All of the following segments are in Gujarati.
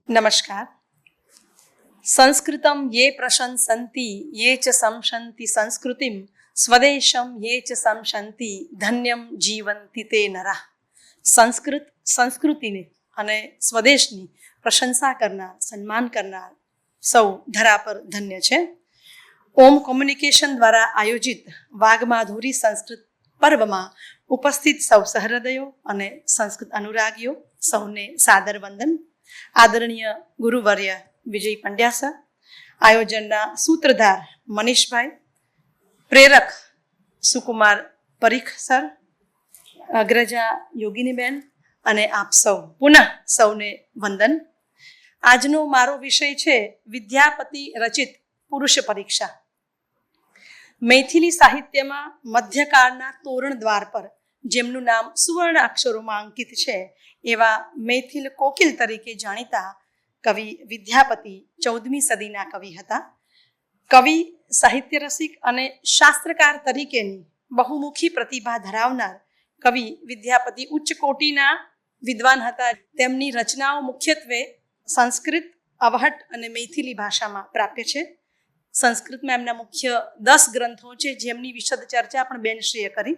नमस्कार। संस्कृतं ये प्रशंसन्ति ये च संशन्ति संस्कृतिं स्वदेशं ये च संशन्ति धन्यं जीवन्ति ते नरा। संस्कृतिने અને સ્વદેશની પ્રશંસા કરનાર, સન્માન કરનાર સૌ ધરા પર ધન્ય છે. ઓમ કોમ્યુનિકેશન દ્વારા આયોજિત વાઘમાધુરી સંસ્કૃત પર્વમાં ઉપસ્થિત સૌ સહૃદયો અને સંસ્કૃત અનુરાગીઓ સૌને સાદર વંદન. આદરણીય ગુરુવર્ય વિજય પંડ્યા સર, આયોજનના સૂત્રધાર મનીષભાઈ, પ્રેરક સુકુમાર પરીખ સર, અગ્રજા યોગિનીબેન અને આપ સૌ પુનઃ સૌને વંદન. આજનો મારો વિષય છે વિદ્યાપતિ રચિત પુરુષ પરીક્ષા. મૈથિલી સાહિત્યમાં મધ્યકાળના તોરણ દ્વાર પર જેમનું નામ સુવર્ણ અક્ષરોમાં અંકિત છે એવા મૈથિલ કોકિલ તરીકે જાણીતા કવિ વિદ્યાપતિ 14મી સદીના કવિ હતા. કવિ, સાહિત્ય રસિક અને શાસ્ત્રકાર તરીકેની બહુમુખી પ્રતિભા ધરાવનાર કવિ વિદ્યાપતિ ઉચ્ચ કોટીના વિદ્વાન હતા. તેમની રચનાઓ મુખ્યત્વે સંસ્કૃત, અવહટ અને મૈથિલી ભાષામાં પ્રાપ્ય છે. સંસ્કૃતમાં એમના મુખ્ય 10 ગ્રંથો છે જેમની વિશદ ચર્ચા પણ બેનશ્રીએ કરી,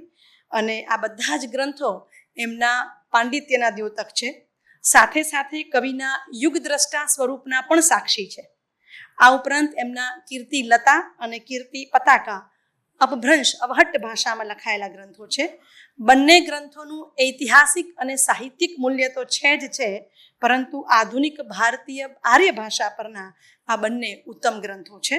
અને આ બધા જ ગ્રંથો એમના પાંડિત્યના દ્યોતક છે. સાથે સાથે કવિના યુગદ્રષ્ટા સ્વરૂપના પણ સાક્ષી છે. આ ઉપરાંત એમના કીર્તિ લતા અને કીર્તિ પતાકા અપભ્રંશ અવહટ્ટ ભાષામાં લખાયેલા ગ્રંથો છે. બંને ગ્રંથોનું ઐતિહાસિક અને સાહિત્યિક મૂલ્ય તો છે જ છે, પરંતુ આધુનિક ભારતીય આર્ય ભાષા પરના આ બંને ઉત્તમ ગ્રંથો છે.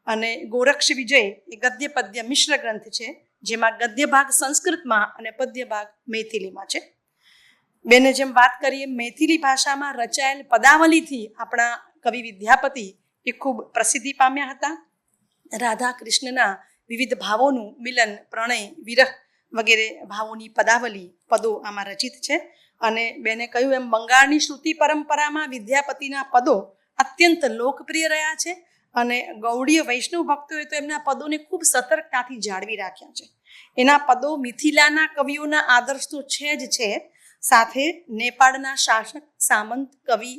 અને ગોરક્ષ વિજય એ ગદ્ય પદ્ય મિશ્ર ગ્રંથ છે, જેમાં ગદ્ય ભાગ સંસ્કૃતમાં અને પદ્ય ભાગ મૈથિલીમાં છે. બેને જેમ વાત કરીએ, મૈથિલી ભાષામાં રચાયેલ પદાવલીથી આપણા કવિ વિદ્યાપતિ એ ખૂબ પ્રસિદ્ધિ પામ્યા હતા. રાધા કૃષ્ણના વિવિધ ભાવોનું મિલન, પ્રણય, વિરહ વગેરે ભાવોની પદાવલી, પદો આમાં રચિત છે. અને બેને કહ્યું એમ બંગાળની શ્રુતિ પરંપરામાં વિદ્યાપતિના પદો અત્યંત લોકપ્રિય રહ્યા છે, અને ગૌડીય વૈષ્ણવ ભક્તોએ તો એમના પદોને ખૂબ સતર્કતાથી જાળવી રાખ્યા છે. એના પદો મિથિલાના કવિઓના આદર્શ તો છે જ છે, સાથે નેપાળના શાસક, સામંત, કવિ,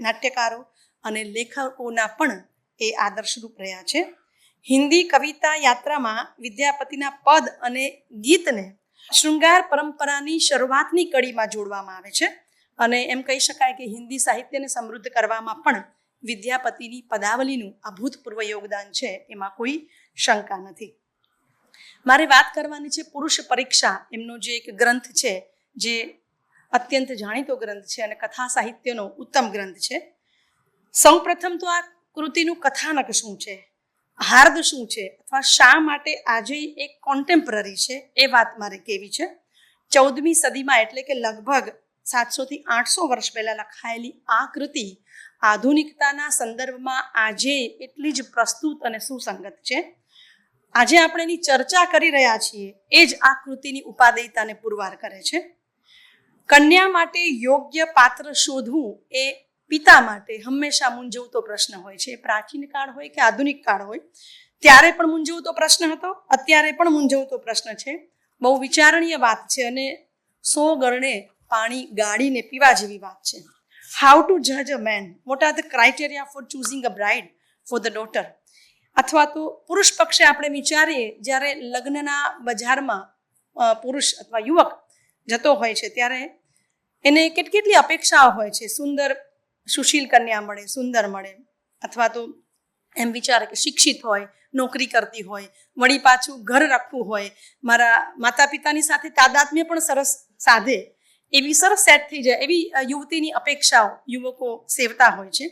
નાટ્યકારો અને લેખકોના પણ એ આદર્શરૂપ રહ્યા છે. હિન્દી કવિતા યાત્રામાં વિદ્યાપતિના પદ અને ગીતને શૃંગાર પરંપરાની શરૂઆતની કડીમાં જોડવામાં આવે છે, અને એમ કહી શકાય કે હિન્દી સાહિત્યને સમૃદ્ધ કરવામાં પણ વિદ્યાપતિની પદાવલીનું અભૂતપૂર્વ યોગદાન છે, એમાં કોઈ શંકા નથી. મારે વાત કરવાની છે પુરુષ પરીક્ષા, એમનો જે એક ગ્રંથ છે જે અત્યંત જાણીતો ગ્રંથ છે અને કથા સાહિત્યનો ઉત્તમ ગ્રંથ છે. સૌ પ્રથમ તો આ કૃતિનું કથાનક શું છે, હાર્દ શું છે, અથવા શા માટે આજે એક કોન્ટેમ્પરરી છે, એ વાત મારે કહેવી છે. 14મી સદીમાં એટલે કે લગભગ 700 થી 800 વર્ષ પહેલા લખાયેલી આ કૃતિ આધુનિકતાના સંદર્ભમાં આજે એટલી જ પ્રસ્તુત અને સુસંગત છે. આજે આપણે એની ચર્ચા કરી રહ્યા છીએ એ જ આ કૃતિની ઉપાદેયતાને પુરવાર કરે છે. કન્યા માટે યોગ્ય પાત્ર શોધવું એ પિતા માટે હંમેશા મૂંઝવતો પ્રશ્ન હોય છે. પ્રાચીન કાળ હોય કે આધુનિક કાળ હોય, ત્યારે પણ મૂંઝવતો પ્રશ્ન હતો, અત્યારે પણ મૂંઝવતો પ્રશ્ન છે. બહુ વિચારણીય વાત છે અને 100 ગરણે પાણી ગાળીને પીવા જેવી વાત છે. હાઉ ટુ જજ a man, what are the criteria for choosing a bride for the daughter. અથવા તો પુરુષ પક્ષે આપણે વિચારીએ, જ્યારે લગ્નના બજારમાં પુરુષ અથવા યુવક જતો હોય છે ત્યારે એને કેટલી અપેક્ષાઓ હોય છે. સુંદર સુશીલ કન્યા મળે, સુંદર મળે, અથવા તો એમ વિચારે કે શિક્ષિત હોય, નોકરી કરતી હોય, વળી પાછું ઘર રાખવું હોય, મારા માતા પિતાની સાથે તાદાત્મ્ય પણ સરસ સાધે, એવી સરસ સેટ થઈ જાય એવી યુવતીની અપેક્ષાઓ યુવકો સેવતા હોય છે.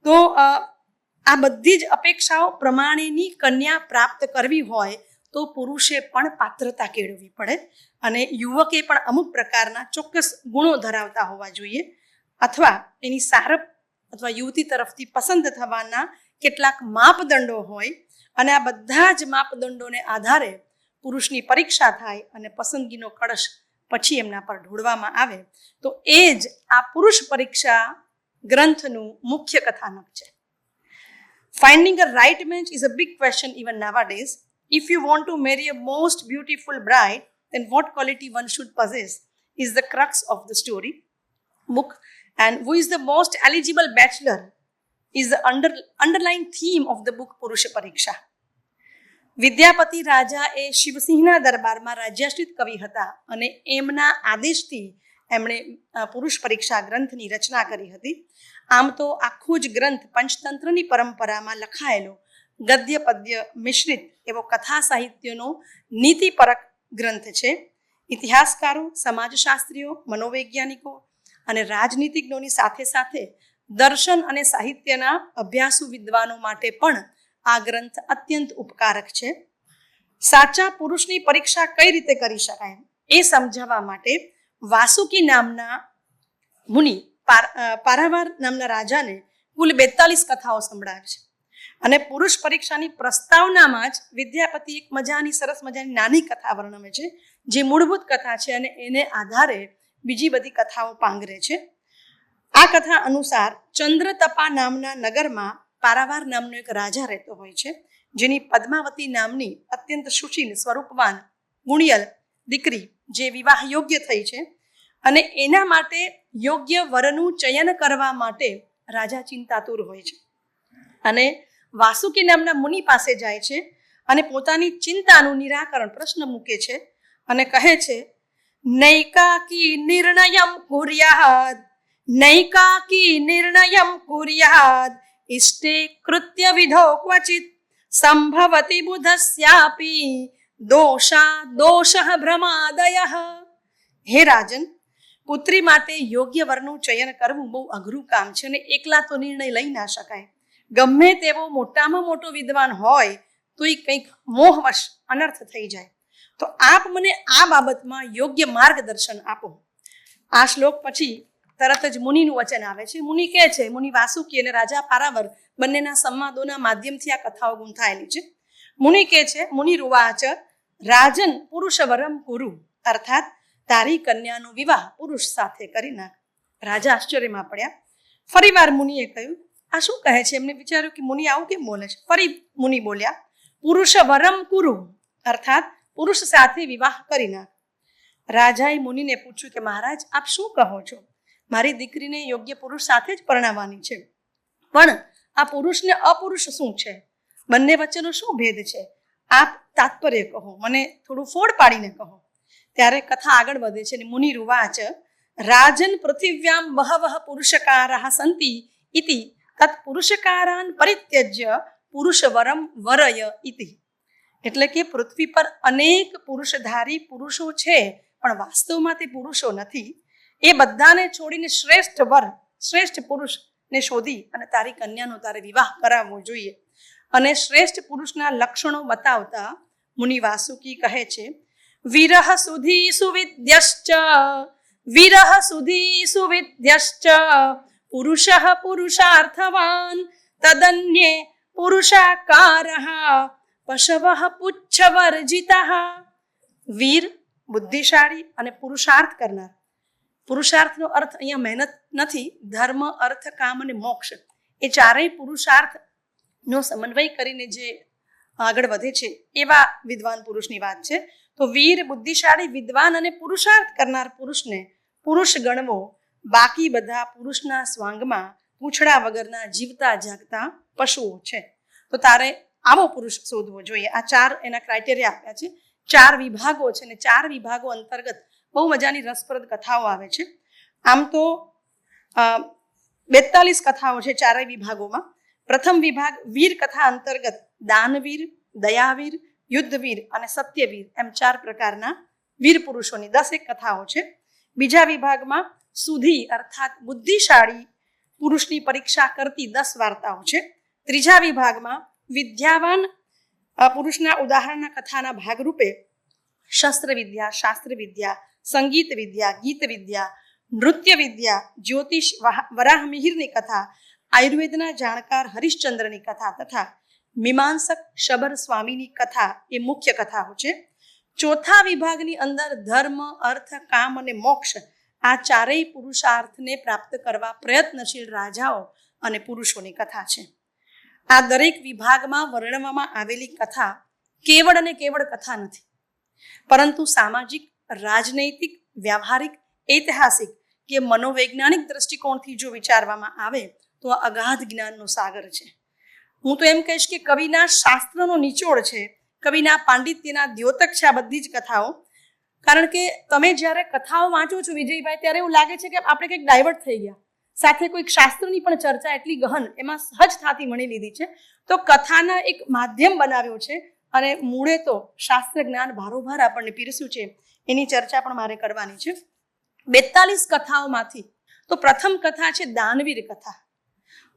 તો આ બધી જ અપેક્ષાઓ પ્રમાણેની કન્યા પ્રાપ્ત કરવી હોય તો પુરુષે પણ પાત્રતા કેળવવી પડે અને યુવકે પણ અમુક પ્રકારના ચોક્કસ ગુણો ધરાવતા હોવા જોઈએ, અથવા એની સારપ અથવા યુવતી તરફથી પસંદ થવાના કેટલાક માપદંડો હોય અને આ બધા જ માપદંડોને આધારે પુરુષની પરીક્ષા થાય અને પસંદગીનો કળશ પછી એમના પર ઢોળવામાં આવે. તો એ જ આ પુરુષ પરીક્ષા ગ્રંથનું મુખ્ય કથાનક છે. Finding a right match is a big question even nowadays. If you want to marry a most beautiful bride, then what quality one should possess is the crux of the story book, and who is the most eligible bachelor is the underlying theme of the book Purusha Pariksha. વિદ્યાપતિ રાજા એ શિવસિંહના દરબારમાં રાજ્યાશ્રિત કવિ હતા અને એમના આદેશથી એમણે પુરુષ પરીક્ષા ગ્રંથની રચના કરી હતી. આમ તો આખું જ ગ્રંથ પંચતંત્રની પરંપરામાં લખાયેલો ગદ્ય પદ્ય મિશ્રિત એવો કથા સાહિત્યનો નીતિપરક ગ્રંથ છે. ઇતિહાસકારો, સમાજશાસ્ત્રીઓ, મનોવૈજ્ઞાનિકો અને રાજનીતિજ્ઞોની સાથે સાથે દર્શન અને સાહિત્યના અભ્યાસુ વિદ્વાનો માટે પણ આ ગ્રંથ અત્યંત ઉપકારક છે. સાચા પુરુષની પરીક્ષા કઈ રીતે કરી શકાય એ સમજાવવા માટે વાસુકી નામના મુનિ પારાવાર નામના રાજાને કુલ 42 કથાઓ સંભળાવે છે અને પુરુષ પરીક્ષાની પ્રસ્તાવનામાં જ વિદ્યાપતિ એક મજાની સરસ મજાની નાની કથા વર્ણવે છે જે મૂળભૂત કથા છે અને એને આધારે બીજી બધી કથાઓ પાંગરે છે. આ કથા અનુસાર ચંદ્રતપા નામના નગરમાં પારાવાર નામનો એક રાજા રહેતો હોય છે, જેની પદ્માવતી નામની અત્યંત સુશીલ, સ્વરૂપવાન, ગુણિયલ દીકરી જે વિવાહ યોગ્ય થઈ છે અને એના માટે યોગ્ય વરનું ચયન કરવા માટે રાજા ચિંતાતુર હોય છે અને વાસુકી નામના મુનિ પાસે જાય છે અને પોતાની ચિંતાનું નિરાકરણ પ્રશ્ન મૂકે છે અને કહે છે, નૈકાકી નિર્ણયમ કુર્યાદ, નૈકાકી નિર્ણયમ કુર્યાદ, ઇષ્ટે કૃત્ય વિધો ક્વચિત સંભવતી બુધસ્યાપી દોષ ભ્રમાદયઃ. હે રાજન, પુત્રી માટે યોગ્ય વરનું ચયન કરવું બહુ અઘરું કામ છે અને એકલા તો નિર્ણય લઈ ના શકાય. ગમે તેવો મોટામાં મોટો વિદ્વાન હોય તો એ કંઈક મોહવશ અનર્થ થઈ જાય. તો આપ મને આ બાબતમાં યોગ્ય માર્ગદર્શન આપો. આ શ્લોક પછી તરત જ મુનિનું વચન આવે છે. મુનિ કહે છે, મુનિ વાસુકી અને રાજા પારાવાર બંનેના સંવાદોના માધ્યમથી આ કથાઓ ગૂંથાયેલી છે. મુનિ કહે છે, મુનિ રૂવાચ રાજન પુરુષવરમ કુરુ, અર્થાત તારી કન્યાનો વિવાહ પુરુષ સાથે કરી નાખ. રાજા આશ્ચર્યમાં પડ્યા. ફરી વાર મુનિએ કહ્યું, આ શું કહે છે? એમને વિચાર્યું કે મુનિ આવું કેમ બોલે છે. ફરી મુનિ બોલ્યા, પુરુષવરમ કુરુ, અર્થાત પુરુષ સાથે વિવાહ કરી નાખ. રાજાએ મુનિને પૂછ્યું કે મહારાજ, આપ શું કહો છો? મારી દીકરીને યોગ્ય પુરુષ સાથે જ પરણાવવાની છે, પણ આ પુરુષને અપુરુષ શું છે? બંને વચ્ચેનો શું ભેદ છે? આપ તાત્પર્ય કહો, મને થોડું ફોડ પાડીને કહો. ત્યારે કથા આગળ વધે છે. મુનિ રૂવાચ રાજન પૃથિવ્યામ બહવઃ પુરુષકારાઃ સંતિ ઇતિ તત પુરુષકારાન પરિત્યજ્ય પુરુષવરમ વરય ઇતિ. એટલે કે પૃથ્વી પર અનેક પુરુષધારી પુરુષો છે, પણ વાસ્તવમાં તે પુરુષો નથી. એ બધાને છોડીને શ્રેષ્ઠ વર, શ્રેષ્ઠ પુરુષને શોધી અને તારી કન્યાનો તારે વિવાહ કરાવવો જોઈએ. અને શ્રેષ્ઠ પુરુષના લક્ષણો બતાવતા મુનિ વાસુકી કહે છે, વિરહ સુધી સુવિદ્યશ્ચ, વિરહ સુધી સુવિદ્યશ્ચ પુરુષઃ પુરુષાર્થવાન તદન્યે પુરુષાકારઃ પશવઃ પુચ્છવર્જિતઃ. વીર, બુદ્ધિશાળી અને પુરુષાર્થ કરનાર. પુરુષાર્થનો અર્થ અહીંયા મહેનત નથી, ધર્મ, અર્થ, કામ અને મોક્ષ એ ચારેય પુરુષાર્થનો સમન્વય કરીને જે આગળ વધે છે એવા વિદ્વાન પુરુષની વાત છે. તો વીર, બુદ્ધિશાળી, વિદ્વાન અને પુરુષાર્થ કરનાર પુરુષને પુરુષ ગણવો. બાકી બધા પુરુષના સ્વાંગમાં પૂંછડા વગરના જીવતા જાગતા પશુઓ છે. તો તારે આવો પુરુષ શોધવો જોઈએ. આ 4 એના ક્રાઇટેરિયા આપ્યા છે 4 વિભાગો છે અને 4 વિભાગો અંતર્ગત બહુ મજાની રસપ્રદ કથાઓ આવે છે. આમ તો 42 કથાઓ છે 4 વિભાગોમાં. પ્રથમ વિભાગ વીર કથા અંતર્ગત દાનવીર, દયાવીર, યુદ્ધવીર અને સત્યવીર એમ 4 પ્રકારના વીર પુરુષોની 10 કથાઓ છે. બીજા વિભાગમાં સુધી અર્થાત બુદ્ધિશાળી પુરુષની પરીક્ષા કરતી 10 વાર્તાઓ છે. ત્રીજા વિભાગમાં વિદ્યાવાન પુરુષના ઉદાહરણના કથાના ભાગરૂપે શસ્ત્ર વિદ્યા, શાસ્ત્ર વિદ્યા, સંગીત વિદ્યા, ગીત વિદ્યા, નૃત્ય વિદ્યા, જ્યોતિષ વરાહ મિહિરની કથા, આયુર્વેદના જાણકાર હરિશ્ચંદ્રની કથા તથા મીમાંસક શબર સ્વામીની કથા એ મુખ્ય કથાઓ છે. ચોથા વિભાગની અંદર ધર્મ, અર્થ, કામ અને મોક્ષ આ 4 પુરુષાર્થને પ્રાપ્ત કરવા પ્રયત્નશીલ રાજાઓ અને પુરુષોની કથા છે. આ દરેક વિભાગમાં વર્ણવવામાં આવેલી કથા કેવળ અને કેવળ કથા નથી, પરંતુ સામાજિક, રાજનૈતિક, વ્યવહારિક, ઐતિહાસિક કે મનોવૈજ્ઞાનિક દ્રષ્ટિકોણથી જો વિચારવામાં આવે તો આ અગાધ જ્ઞાનનો સાગર છે. હું તો એમ કહીશ કે કવિના શાસ્ત્રનો નિચોડ છે, કવિના પાંડિત્યના દ્યોતક છે આ બધી જ કથાઓ. કારણ કે તમે જ્યારે કથાઓ વાંચો છો વિજયભાઈ, ત્યારે એવું લાગે છે કે આપણે કંઈક ડાયવર્ટ થઈ ગયા, સાથે કોઈક શાસ્ત્રની પણ ચર્ચા એટલી ગહન એમાં સહજ થાતી મણી લીધી છે. તો કથાના એક માધ્યમ બનાવ્યો છે અને મૂળે તો શાસ્ત્ર જ્ઞાન ભારોભાર આપણને પીરસ્યું છે. એની ચર્ચા પણ મારે કરવાની છે. 42 કથાઓમાંથી તો પ્રથમ કથા છે દાનવીર કથા.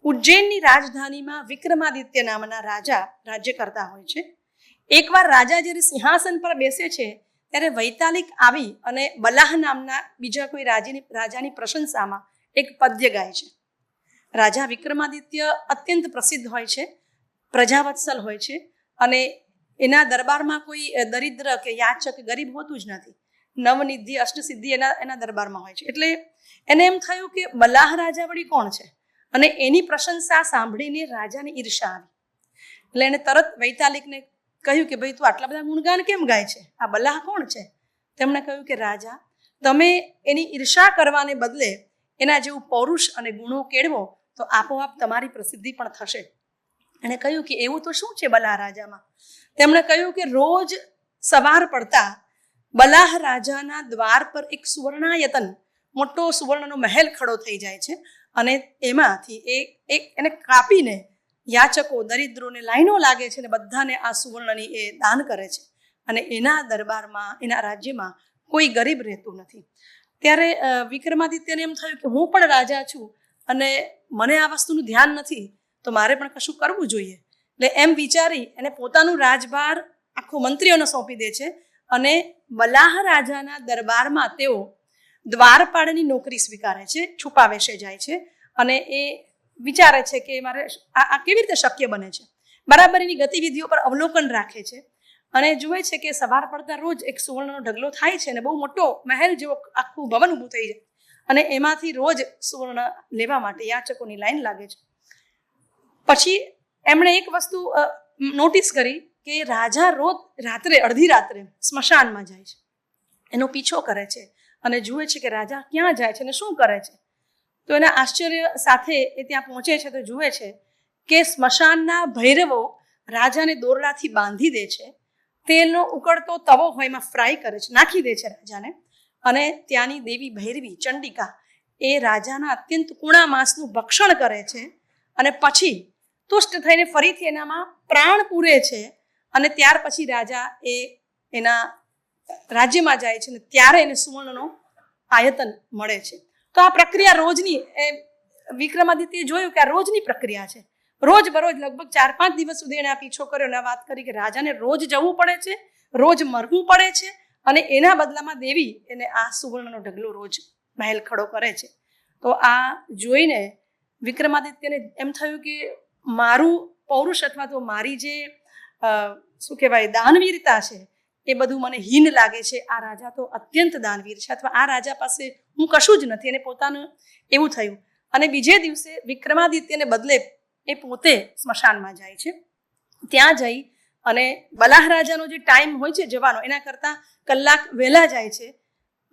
ઉજ્જૈનની રાજધાનીમાં વિક્રમાદિત્ય નામના રાજા રાજ્ય કરતા હોય છે. એકવાર રાજા જ્યારે સિંહાસન પર બેસે છે ત્યારે વૈતાલિક આવી અને બલાહ નામના બીજા કોઈ રાજાની પ્રશંસામાં એક પદ્ય ગાય છે. રાજા વિક્રમાદિત્ય અત્યંત પ્રસિદ્ધ હોય છે, પ્રજાવત્સલ હોય છે અને એના દરબારમાં કોઈ દરિદ્ર કે યાચક ગરીબ હોતું જ નથી. નવનિધિ, અષ્ટસિદ્ધિ એના દરબારમાં હોય છે. એટલે એને એમ થયું કે બલાહ રાજા વળી કોણ છે, અને એની પ્રશંસા સાંભળીને રાજાને ઈર્ષા આવી. એટલે એને તરત વૈતાલિકને કહ્યું કે ભાઈ તું આટલા બધા ગુણગાન કેમ ગાય છે, આ બલાહ કોણ છે? તેમણે કહ્યું કે રાજા, તમે એની ઈર્ષા કરવાને બદલે એના જેવું પૌરુષ અને ગુણો કેળવો તો આપોઆપ તમારી પ્રસિદ્ધિ પણ થશે. એણે કહ્યું કે એવું તો શું છે બલાહ રાજામાં? તેમણે કહ્યું કે રોજ સવાર પડતા બલાહ રાજાના દ્વાર પર એક સુવર્ણાયતન, મોટો સુવર્ણનો મહેલ ખડો થઈ જાય છે અને એમાંથી એને કાપીને યાચકો, દરિદ્રોને લાઈનો લાગે છે અને બધાને આ સુવર્ણની એ દાન કરે છે. અને એના દરબારમાં, એના રાજ્યમાં કોઈ ગરીબ રહેતું નથી. ત્યારે વિક્રમાદિત્યને એમ થયું કે હું પણ રાજા છું અને મને આ વસ્તુનું ધ્યાન નથી, તો મારે પણ કશું કરવું જોઈએ. એટલે એમ વિચારી એને પોતાનું રાજભાર આખો મંત્રીઓને સોંપી દે છે અને બલાહ રાજાના દરબારમાં તેઓ દ્વારપાળની નોકરી સ્વીકારે છે, છુપા વેશે જાય છે અને એ વિચારે છે કે મારે આ કેવી રીતે શક્ય બને છે. બરાબર એની ગતિવિધિઓ પર અવલોકન રાખે છે અને જુએ છે કે સવાર પડતા રોજ એક સુવર્ણનો ઢગલો થાય છે અને બહુ મોટો મહેલ જેવો આખું ભવન ઊભું થઈ જાય અને એમાંથી રોજ સુવર્ણ લેવા માટે યાચકોની લાઈન લાગે છે. પછી એમણે એક વસ્તુ નોટિસ કરી કે રાજા રોજ રાત્રે, અડધી રાત્રે સ્મશાનમાં જાય છે, એનો પીછો કરે છે અને જુએ છે કે રાજા ક્યાં જાય છે અને શું કરે છે. તો એના આશ્ચર્ય સાથે એ ત્યાં પહોંચે છે તો જુએ છે કે સ્મશાનના ભૈરવો રાજાને દોરડાથી બાંધી દે છે, તેલનો ઉકળતો તવો હોય એમાં ફ્રાય કરે છે, નાખી દે છે રાજાને. અને ત્યાંની દેવી ભૈરવી ચંડિકા એ રાજાના અત્યંત કુણા માંસનું ભક્ષણ કરે છે અને પછી તુષ્ટ થઈને ફરીથી એનામાં પ્રાણ પૂરે છે અને ત્યાર પછી રાજા એના રાજ્યમાં જાય છે અને ત્યારે એને સુવર્ણનો આયતન મળે છે. તો આ પ્રક્રિયા રોજની, વિક્રમાદિત્યએ જોયું કે આ રોજની પ્રક્રિયા છે. રોજ બરોજ લગભગ 4-5 દિવસ સુધી એને આ પીછો કર્યો અને વાત કરી કે રાજાને રોજ જવું પડે છે, રોજ મરવું પડે છે અને એના બદલામાં દેવી એને આ સુવર્ણનો ઢગલો રોજ મહેલ ખડો કરે છે. તો આ જોઈને વિક્રમાદિત્યને એમ થયું કે મારું પૌરુષ અથવા તો મારી જે શું કહેવાય દાનવીરતા છે એ બધું મને હીન લાગે છે. આ રાજા તો અત્યંત દાનવીર છે અથવા આ રાજા પાસે હું કશું જ નથી, એને પોતાનું એવું થયું. અને બીજે દિવસે વિક્રમાદિત્યને બદલે એ પોતે સ્મશાનમાં જાય છે. ત્યાં જઈ અને બલાહ રાજાનો જે ટાઈમ હોય છે જવાનો, એના કરતાં કલાક વહેલા જાય છે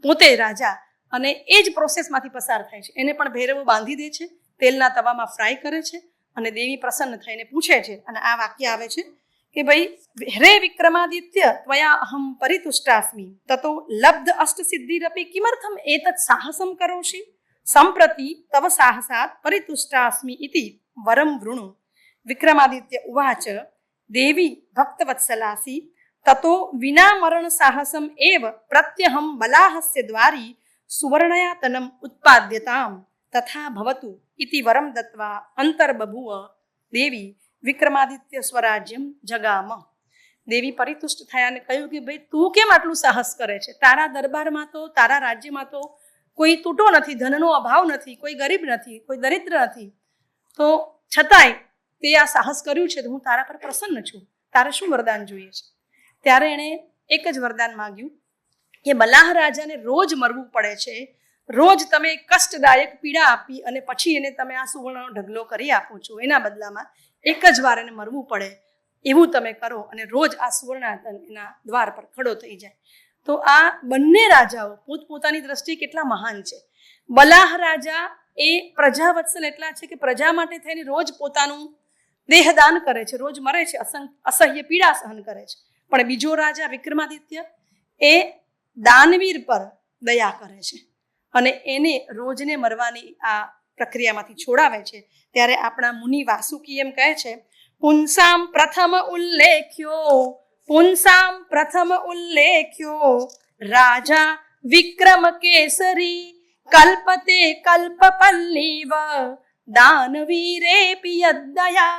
પોતે રાજા અને એ જ પ્રોસેસમાંથી પસાર થાય છે. એને પણ ભૈરવો બાંધી દે છે, તેલના તવામાં ફ્રાય કરે છે અને દેવી પ્રસન્ન થઈને પૂછે છે અને આ વાક્ય આવે છે કે ભાઈ રે વિક્રમાદિત્ય ત્વયા અહમ પરિતુષ્ટાસ્મિ તતો લબ્ધ અષ્ટસિદ્ધિરપી કિમર્થમ એતत् સાહસમ કરોષિ સંપ્રતિ તવ સાહસાત પરિતુષ્ટાસ્મિ ઇતિ વરમ વૃણુ. વિક્રમાદિત્ય ઉવાચ દેવી ભક્તવત્સલાસી તતો વિના મરણ સાહસમ એવ પ્રત્યહમ બલાહસ્ય દ્વારી સુવર્ણયાતનમ ઉત્પાદ્યતામ તથા ભવતુ ઇતિ વરમ દત્વા અંતર્બભુવ દેવી વિક્રમાદિત્ય સ્વરાજ્યમ જગામ. દેવી પરિતુષ્ટ થયા અને કહ્યું કે ભાઈ તું કેમ આટલું સાહસ કરે છે? તારા દરબારમાં તો તારા રાજ્યમાં તો કોઈ તૂટો નથી, ધનનો અભાવ નથી, કોઈ ગરીબ નથી, કોઈ દરિદ્ર નથી, તો છતાંય તે આ સાહસ કર્યું છે તો હું તારા પર પ્રસન્ન છું. તારે શું વરદાન જોઈએ છે? ત્યારે એણે એક જ વરદાન માંગ્યું કે બલાહ રાજાને રોજ મરવું પડે છે, રોજ તમે કષ્ટદાયક પીડા આપી અને પછી એને તમે આ સુવર્ણનો ઢગલો કરી આપો છો, એના બદલામાં એક જ વાર એને મરવું પડે એવું તમે કરો અને રોજ આ સુવર્ણાતન એના દ્વાર પર ખડો થઈ જાય. તો આ બંને રાજાઓ પોતપોતાની દ્રષ્ટિએ કેટલા મહાન છે. બલાહ રાજા એ પ્રજાવત્સલ એટલા છે કે પ્રજા માટે થઈને રોજ પોતાનું દેહદાન કરે છે, રોજ મરે છે, અસહ્ય પીડા સહન કરે છે. પણ બીજો રાજા વિક્રમાદિત્ય એ દાનવીર પર દયા કરે છે અને એને રોજને મરવાની આ પ્રક્રિયામાંથી છોડાવે છે. ત્યારે આપણા મુનિ વાસુકી એમ કહે છે, પુંસામ પ્રથમ ઉલ્લેખ્યો રાજા વિક્રમ કેસરી કલ્પતે કલ્પપલ્લીવ દાનવીરે પિયદયા.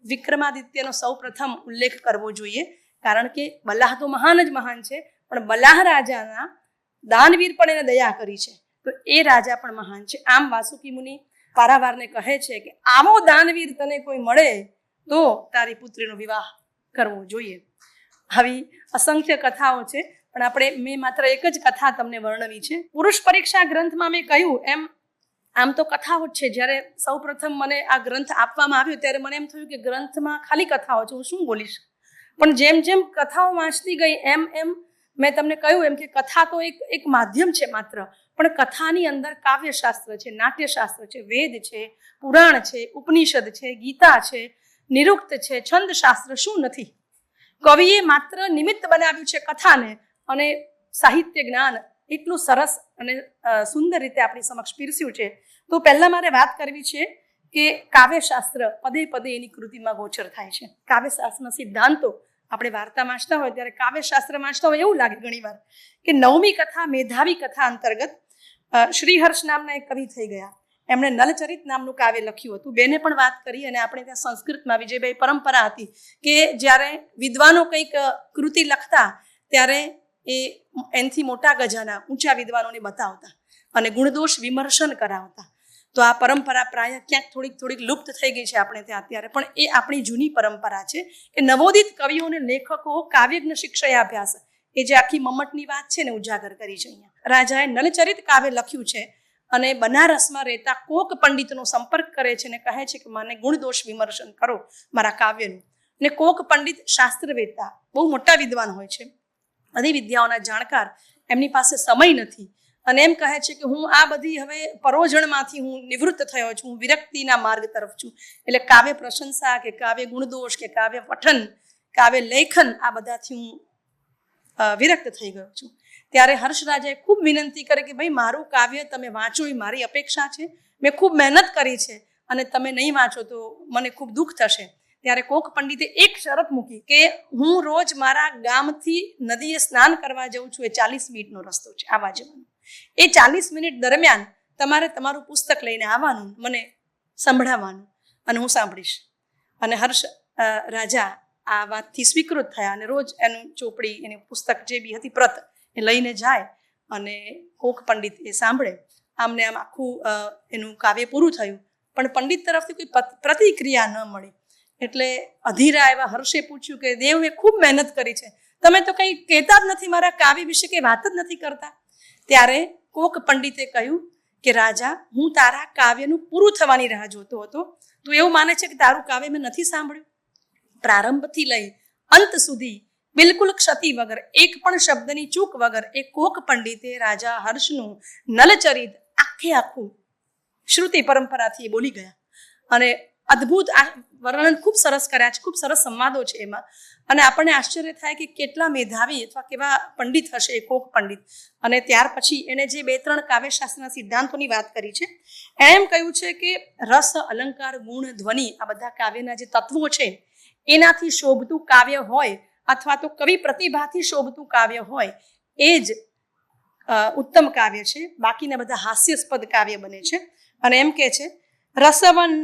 વિક્રમાદિત્યનો સૌ પ્રથમ ઉલ્લેખ કરવો જોઈએ, કારણ કે બલાહ તો મહાન જ મહાન છે, પણ બલાહ રાજાના દાનવીર પણ એને દયા કરી છે, તો એ રાજા પણ મહાન છે. આમ વાસુકી મુનિ પારાવારને કહે છે કે આવો દાનવીર તને કોઈ મળે તો તારી પુત્રીનો વિવાહ કરવો જોઈએ. આવી અસંખ્ય કથાઓ છે, પણ મેં માત્ર એક જ કથા તમને વર્ણવી છે. પુરુષ પરીક્ષા ગ્રંથમાં મેં કહ્યું એમ આમ તો કથાઓ જ છે. જ્યારે સૌ પ્રથમ મને આ ગ્રંથ આપવામાં આવ્યો ત્યારે મને એમ થયું કે ગ્રંથમાં ખાલી કથાઓ છે, હું શું બોલીશ? પણ જેમ જેમ કથાઓ વાંચતી ગઈ એમ મેં તમને કહ્યું એમ કે કથા તો એક માધ્યમ છે માત્ર, પણ કથાની અંદર કાવ્યશાસ્ત્ર છે, નાટ્યશાસ્ત્ર છે, વેદ છે, પુરાણ છે, ઉપનિષદ છે, ગીતા છે, નિરુક્ત છે, છંદશાસ્ત્ર શું નથી? કવિએ માત્ર નિમિત્ત બનાવ્યું છે કથાને, અને સાહિત્ય જ્ઞાન એટલું સરસ અને સુંદર રીતે આપણી સમક્ષ પીરસ્યું છે. તો પહેલા મારે વાત કરવી છે કે કાવ્યશાસ્ત્ર પદે પદે એની કૃતિમાં ગોચર થાય છે. કાવ્યશાસ્ત્રના સિદ્ધાંતો આપણે વાર્તા વાંચતા હોય ત્યારે કાવ્યશાસ્ત્ર વાંચતા હોય એવું લાગે ઘણીવાર કે નવમી કથા મેધાવી કથા અંતર્ગત શ્રીહર્ષ નામના એક કવિ થઈ ગયા, એમણે નલચરિત નામનું કાવ્ય લખ્યું હતું. બેને પણ વાત કરી અને આપણે ત્યાં સંસ્કૃતમાં વિજયભાઈ પરંપરા હતી કે જ્યારે વિદ્વાનો કંઈક કૃતિ લખતા ત્યારે એ એનાથી મોટા ગજાના ઊંચા વિદ્વાનોને બતાવતા અને ગુણદોષ વિમર્શન કરાવતા. તો આ પરંપરા પ્રાય ક્યાંક થોડીક લુપ્ત થઈ ગઈ છે આપણે ત્યાં અત્યારે, પણ એ આપણી જૂની પરંપરા છે કે નવોદિત કવિઓ અને લેખકો કાવ્યજ્ઞ શિક્ષયાભ્યાસ એ જે આખી મમ્મટની વાત છે ને ઉજાગર કરી છે. અહીંયા રાજાએ નલચરિત કાવ્ય લખ્યું છે અને બનારસમાં રહેતા કોક પંડિતનો સંપર્ક કરે છે અને કહે છે કે મને ગુણદોષ વિમર્શન કરો મારા કાવ્યનું. અને કોક પંડિત શાસ્ત્રવેત્તા બહુ મોટા વિદ્વાન હોય છે, બધી વિદ્યાઓના જાણકાર, એમની પાસે સમય નથી અને એમ કહે છે કે હું આ બધી હવે પરોજણમાંથી હું નિવૃત્ત થયો છું, હું વિરક્તિના માર્ગ તરફ છું, એટલે કાવ્ય પ્રશંસા કે કાવ્ય ગુણદોષ કે કાવ્ય પઠન, કાવ્ય લેખન આ બધાથી હું વિરક્ત થઈ ગયો છું. ત્યારે હર્ષરાજાએ ખૂબ વિનંતી કરી કે ભાઈ મારું કાવ્ય તમે વાંચો, એ મારી અપેક્ષા છે, મેં ખૂબ મહેનત કરી છે અને તમે નહીં વાંચો તો મને ખૂબ દુઃખ થશે. ત્યારે કોક પંડિતે એક શરત મૂકી કે હું રોજ મારા ગામથી નદીએ સ્નાન કરવા જઉં છું, એ 40 મિનિટનો રસ્તો છે આવવા જવાનો, એ 40 મિનિટ દરમિયાન તમારે તમારું પુસ્તક લઈને આવવાનું, મને સંભળાવવાનું અને હું સાંભળીશ. અને હર્ષ રાજા આ વાતથી સ્વીકૃત થયા અને રોજ એનું ચોપડી, એની પુસ્તક જે બી હતી પ્રત એ લઈને જાય અને કોક પંડિત એ સાંભળે. આમને આમ આખું એનું કાવ્ય પૂરું થયું, પણ પંડિત તરફથી કોઈ પ્રતિક્રિયા ન મળી. એટલે અધીરા એવા હર્ષે પૂછ્યું કે દેવ, મેં ખૂબ મહેનત કરી છે, તમે તો કંઈ કહેતા જ નથી, મારા કાવ્ય વિશે કંઈ વાત જ નથી કરતા. ત્યારે કોક પંડિતે કહ્યું કે રાજા, હું તારા કાવ્યનું પૂરું થવાની રાહ જોતો હતો, તું એવું માને છે કે તારું કાવ્ય મેં નથી સાંભળ્યું? પ્રારંભથી લઈ અંત સુધી બિલકુલ ક્ષતિ વગર, એક પણ શબ્દની ચૂક વગર એ કોક પંડિતે રાજા હર્ષનું નલચરિત આખે આખું શ્રુતિ પરંપરાથી બોલી ગયા. અને અદ્ભુત વર્ણન ખૂબ સરસ કર્યા છે, ખૂબ સરસ સંવાદો છે એમાં. અને આપણને આશ્ચર્ય થાય કે કેટલા મેધાવી અથવા કેવા પંડિત હશે એ કોક પંડિત. અને ત્યાર પછી એને જે 2-3 કાવ્યશાસ્ત્રના સિદ્ધાંતોની વાત કરી છે. એમ કહ્યું છે કે રસ, અલંકાર, ગુણ, ધ્વનિ આ બધા કાવ્યના જે તત્વો છે એનાથી શોભતું કાવ્ય હોય અથવા તો કવિ પ્રતિભાથી શોભતું કાવ્ય હોય એ જ ઉત્તમ કાવ્ય છે. બાકીના બધા હાસ્યાસ્પદ કાવ્ય બને છે. અને એમ કે છે રસવન